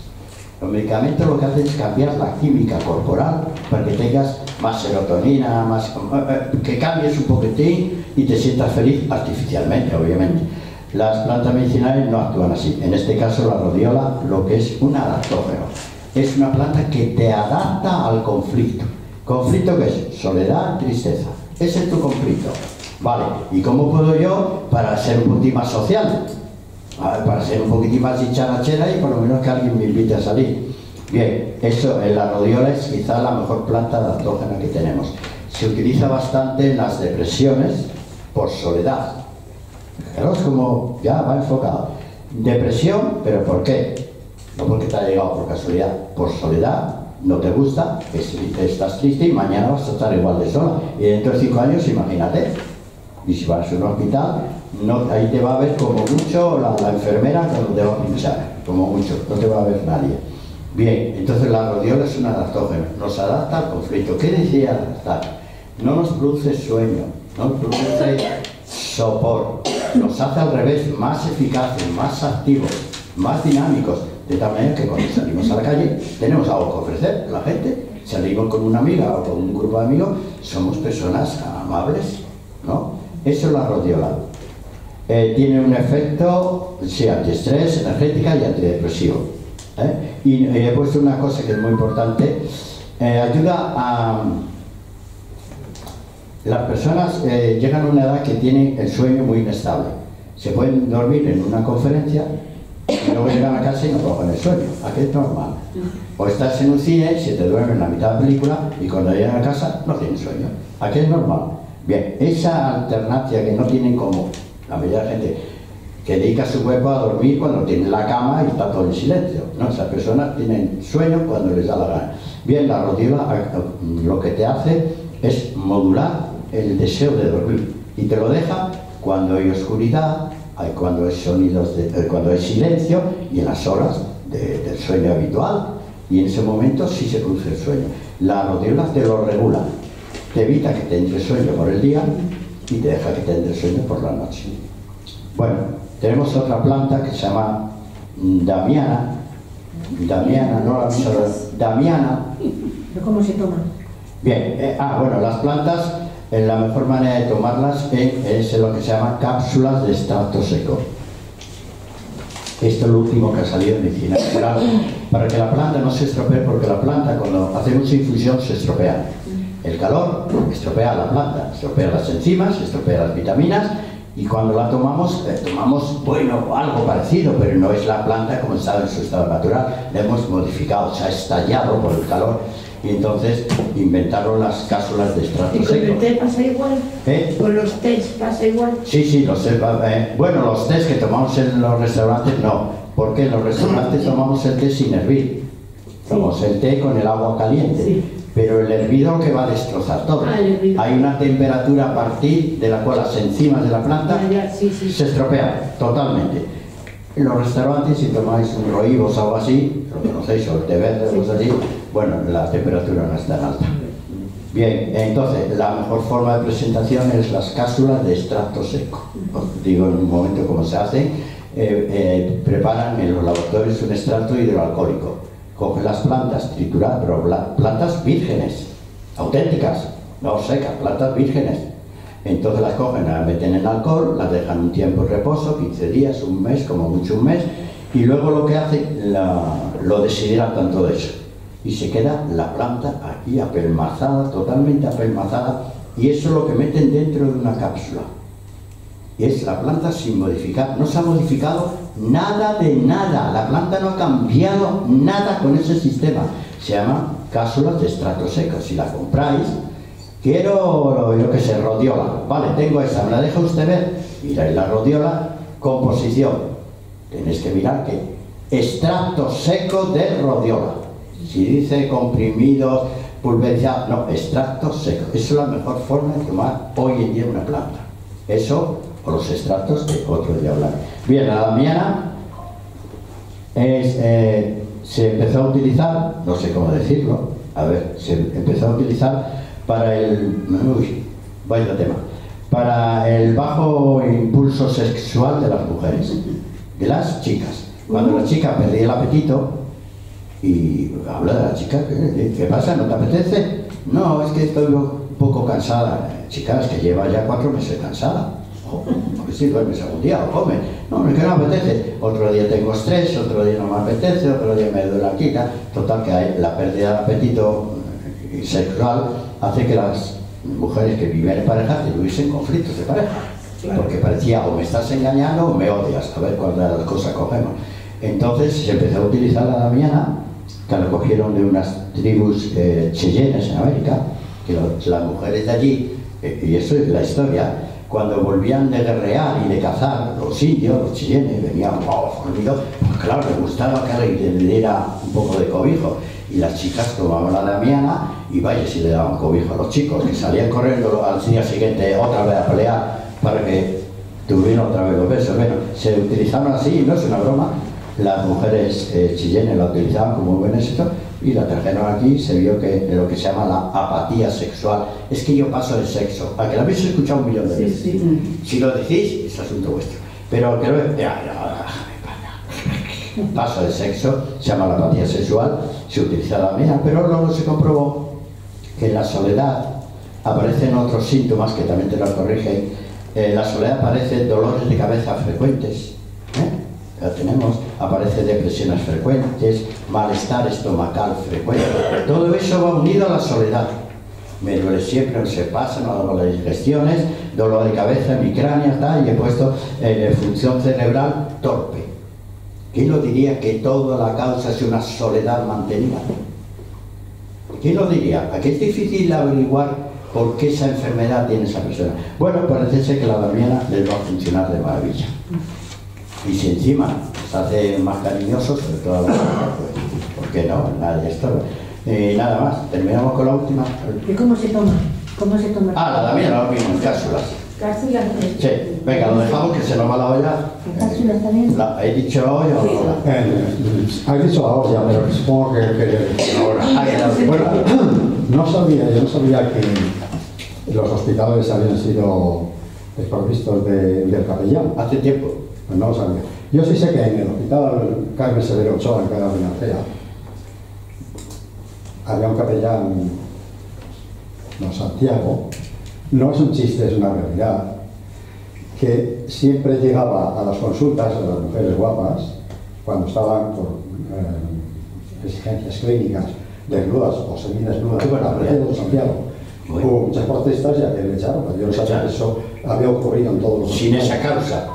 [SPEAKER 2] Los medicamentos lo que hacen es cambiar la química corporal para que tengas más serotonina, que cambies un poquitín y te sientas feliz artificialmente, obviamente. Las plantas medicinales no actúan así. En este caso la rodiola lo que es un adaptógeno. Es una planta que te adapta al conflicto. ¿Conflicto qué es? Soledad, tristeza. Ese es tu conflicto. Vale, ¿y cómo puedo yo, para ser un poquitín más social? Para ser un poquitín más dicharachera y por lo menos que alguien me invite a salir. Bien, eso, la rodiola es quizá la mejor planta adaptógena que tenemos. Se utiliza bastante en las depresiones por soledad. Claro, es como, ya va enfocado. Depresión, ¿pero por qué? No porque te ha llegado por casualidad, por soledad. No te gusta, estás triste y mañana vas a estar igual de sola. Y dentro de 5 años, imagínate. Y si vas a un hospital, ahí te va a ver como mucho la enfermera cuando te va a pinchar. Como mucho, no te va a ver nadie. Bien, entonces la rodiola es un adaptógeno. Nos adapta al conflicto. ¿Qué decía adaptar? No nos produce sueño, no nos produce sopor. Nos hace al revés, más eficaces, más activos, más dinámicos. De tal manera que cuando salimos a la calle tenemos algo que ofrecer a la gente. Salimos con una amiga o con un grupo de amigos, somos personas amables, ¿no? Eso es la rodiola. Tiene un efecto, sí, antiestrés, energética y antidepresivo. Y he puesto una cosa que es muy importante. Ayuda a... Las personas llegan a una edad que tienen el sueño muy inestable. Se pueden dormir en una conferencia y luego llegan a casa y no cogen el sueño. Aquí es normal. O estás en un cine, se te duerme en la mitad de la película y cuando llegan a casa no tienen sueño. Aquí es normal. Bien, esa alternancia que no tienen como la mayoría de gente que dedica su cuerpo a dormir cuando tienen la cama y está todo en silencio, ¿no? Esas personas tienen sueño cuando les da la gana. Bien, la rodiola lo que te hace es modular el deseo de dormir y te lo deja cuando hay oscuridad, cuando hay sonidos, cuando hay silencio y en las horas del sueño habitual, y en ese momento sí se produce el sueño. La rodiola te lo regula, te evita que te entre sueño por el día y te deja que te entre sueño por la noche. Bueno, tenemos otra planta que se llama Damiana. Damiana, no la visto. Damiana.
[SPEAKER 5] ¿Cómo se toma?
[SPEAKER 2] Bien, bueno, las plantas, la mejor manera de tomarlas es lo que se llama cápsulas de extracto seco. Esto es lo último que ha salido en medicina natural, para que la planta no se estropee, porque la planta cuando hacemos infusión se estropea. El calor estropea la planta, estropea las enzimas, estropea las vitaminas, y cuando la tomamos, bueno, algo parecido, pero no es la planta como estaba en su estado natural. La hemos modificado, se ha estallado por el calor, y entonces inventaron las cápsulas de extracto seco.
[SPEAKER 5] ¿Y con el té pasa igual? ¿Con los tés pasa igual?
[SPEAKER 2] Sí, los tés, bueno, los tés que tomamos en los restaurantes no, porque en los restaurantes tomamos el té sin hervir. Tomamos el té con el agua caliente. Sí. pero el hervido que va a destrozar todo. Hay una temperatura a partir de la cual las enzimas de la planta se estropean totalmente. En los restaurantes, si tomáis un roibos o algo así, lo conocéis, o el té verde o cosas así, bueno, la temperatura no es tan alta. Bien, entonces, la mejor forma de presentación es las cápsulas de extracto seco. Os digo en un momento cómo se hace. Preparan en los laboratorios un extracto hidroalcohólico. Cogen las plantas trituradas, pero plantas vírgenes, auténticas, no secas, plantas vírgenes. Entonces las cogen, las meten en alcohol, las dejan un tiempo en reposo, 15 días, un mes, como mucho un mes, y luego lo que hacen, lo deshidratan todo eso. Y se queda la planta aquí apelmazada, totalmente apelmazada, y eso es lo que meten dentro de una cápsula. Es la planta sin modificar, no se ha modificado nada de nada, la planta no ha cambiado nada con ese sistema. Se llama cápsulas de extracto seco. Si la compráis, quiero, yo que sé, rodiola, vale, tengo esa, ¿me la deja usted ver? Miráis la rodiola, composición, tenéis que mirar que extracto seco de rodiola. Si dice comprimidos, pulverizado, no, extracto seco. Esa es la mejor forma de tomar hoy en día una planta. Eso o los extractos que otro día hablar. Bien, la damiana se empezó a utilizar, no sé cómo decirlo, a ver, se empezó a utilizar para el... Uy, vaya tema. Para el bajo impulso sexual de las mujeres, de las chicas. Cuando la chica perdía el apetito, y habla de la chica, ¿qué pasa? ¿No te apetece? No, es que estoy un poco cansada. Chicas, que lleva ya 4 meses cansada. Porque si duermes algún día o comes. No, es que no me apetece. Otro día tengo estrés, otro día no me apetece, otro día me duele la quita. Total, que hay la pérdida de apetito sexual hace que las mujeres que viven en pareja tuviesen conflictos de pareja. Porque parecía o me estás engañando o me odias. A ver cuál de las cosas cogemos. Entonces se empezó a utilizar la damiana, que lo cogieron de unas tribus cheyennes en América, que las mujeres de allí, y eso es la historia, cuando volvían de guerrear y de cazar, los indios, los cheyennes, venían fornidos, pues claro, les gustaba que le diera un poco de cobijo. Y las chicas tomaban la damiana y vaya si le daban cobijo a los chicos, que salían corriendo al día siguiente otra vez a pelear para que tuvieran otra vez los besos. Bueno, se utilizaron así, no es una broma. Las mujeres cheyennes la utilizaban como un buen éxito y la trajeron aquí. Se vio que lo que se llama la apatía sexual es que yo paso de sexo, a que la habéis escuchado 1 millón de veces. Sí. Si lo decís, es asunto vuestro, pero que lo paso de sexo, se llama la apatía sexual, se utiliza la mía, pero luego se comprobó que en la soledad aparecen otros síntomas que también te los corrigen. En la soledad aparecen dolores de cabeza frecuentes, ya tenemos, aparecen depresiones frecuentes, malestar estomacal frecuente. Todo eso va unido a la soledad. Me duele siempre, no se pasa, no hago las digestiones, dolor de cabeza, migraña, tal, y he puesto función cerebral torpe. ¿Quién lo diría que toda la causa es una soledad mantenida? ¿Quién lo diría? Aquí es difícil averiguar por qué esa enfermedad tiene esa persona. Bueno, parece ser que la damiana les va a funcionar de maravilla. Y si encima se hace más cariñoso, sobre todo a la mujer, pues, ¿por qué no? Nada de esto. Nada más, terminamos con la última.
[SPEAKER 5] ¿Y cómo se toma? ¿Cómo se toma?
[SPEAKER 2] Ah, la damiana, lo mismo, en cápsulas.
[SPEAKER 5] ¿Cápsulas?
[SPEAKER 2] Sí, venga, lo dejamos que se nos va la olla.
[SPEAKER 5] ¿Cápsulas también?
[SPEAKER 2] ¿He dicho la olla o la olla?
[SPEAKER 1] Has dicho la olla, pero supongo que ahora. Bueno, yo no sabía que los hospitales habían sido desprovistos del capellán.
[SPEAKER 2] Hace tiempo.
[SPEAKER 1] Pues no lo sabía. Yo sí sé que en el hospital Carmen Severo Ochoa, en Cadena Financiera, había un capellán, no, Santiago, no es un chiste, es una realidad, que siempre llegaba a las consultas de las mujeres guapas, cuando estaban por exigencias clínicas desnudas o semidesnudas, bueno, apareciendo de Santiago. Hubo muchas protestas y a que le echaron. Yo no sabía que eso había ocurrido en todos los
[SPEAKER 2] sin esa causa.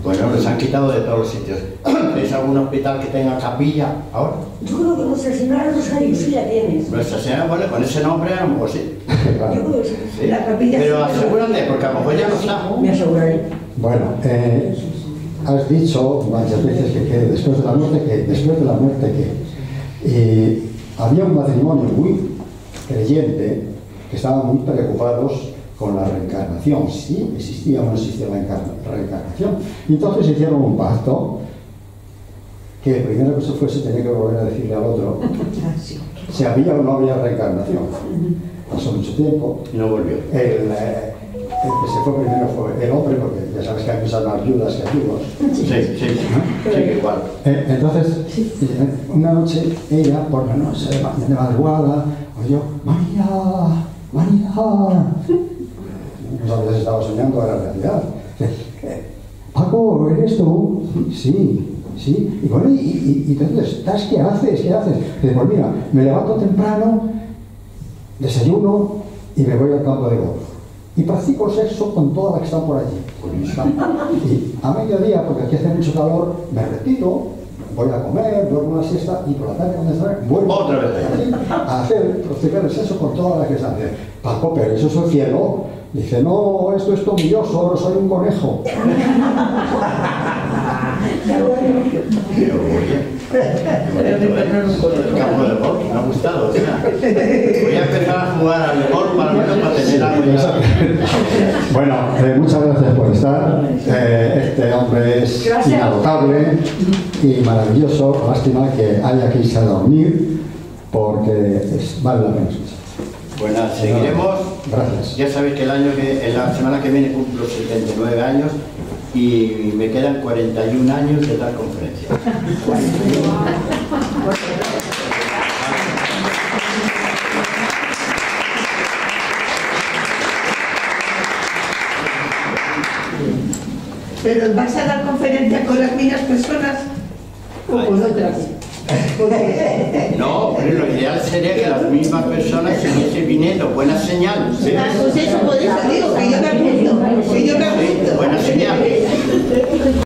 [SPEAKER 2] Bueno, les han quitado de todos los sitios. ¿Es algún hospital que tenga capilla ahora?
[SPEAKER 6] Yo creo que Nuestra Señora Rosario sí la tienes.
[SPEAKER 2] Nuestra Señora, bueno, con ese nombre a lo mejor sí.
[SPEAKER 1] Claro.
[SPEAKER 6] Yo creo que sí.
[SPEAKER 2] Sí.
[SPEAKER 6] La capilla.
[SPEAKER 2] Pero asegúrate, porque a lo mejor ya no está.
[SPEAKER 6] Me aseguraré.
[SPEAKER 1] Bueno, has dicho varias veces que después de la muerte había un matrimonio creyente que estaban muy preocupados con la reencarnación, si existía o no existía la reencarnación. Y entonces hicieron un pacto que el primero que se fuese tenía que volver a decirle al otro si había o no había reencarnación. Pasó mucho tiempo.
[SPEAKER 2] Y no volvió.
[SPEAKER 1] El que se fue primero fue el hombre, porque ya sabes que hay muchas más viudas que vivos.
[SPEAKER 2] Sí, igual.
[SPEAKER 1] Entonces, una noche, ella, por la noche de madrugada, oyó, María, María. No sabía si estaba soñando o era realidad. Paco, ¿eres tú? Sí. Sí, y bueno, ¿y dónde estás? ¿Qué haces? ¿Qué haces? Dice, pues mira, me levanto temprano, desayuno y me voy al campo de golf. Y practico sexo con todas las que están por allí. Y a mediodía, porque aquí hace mucho calor, me retiro, voy a comer, duermo una siesta y por la tarde cuando estaré, vuelvo
[SPEAKER 2] otra vez
[SPEAKER 1] a hacer, practicar el sexo con todas las que están. Dice, Paco, pero eso es el cielo. Dice, no, esto es todo yo, solo soy un conejo.
[SPEAKER 2] El campo de golf, me ha gustado. O sea, voy a empezar a jugar al golf para tener algo ya.
[SPEAKER 1] Bueno, muchas gracias por estar. Este hombre es inagotable y maravilloso. Lástima que haya que irse a dormir porque vale la pena escuchar.
[SPEAKER 2] Bueno, seguiremos.
[SPEAKER 1] Gracias.
[SPEAKER 2] Ya sabéis que la semana que viene cumplo 79 años y me quedan 41 años de dar conferencia.
[SPEAKER 4] ¿Pero vas a dar conferencia con las mismas personas o con otras?
[SPEAKER 2] No, pero lo ideal sería que las mismas personas siguiesen viniendo. Buena señal.
[SPEAKER 4] Ah, pues eso, por eso digo que yo me apunto. Que yo me apunto.
[SPEAKER 2] Buena señal.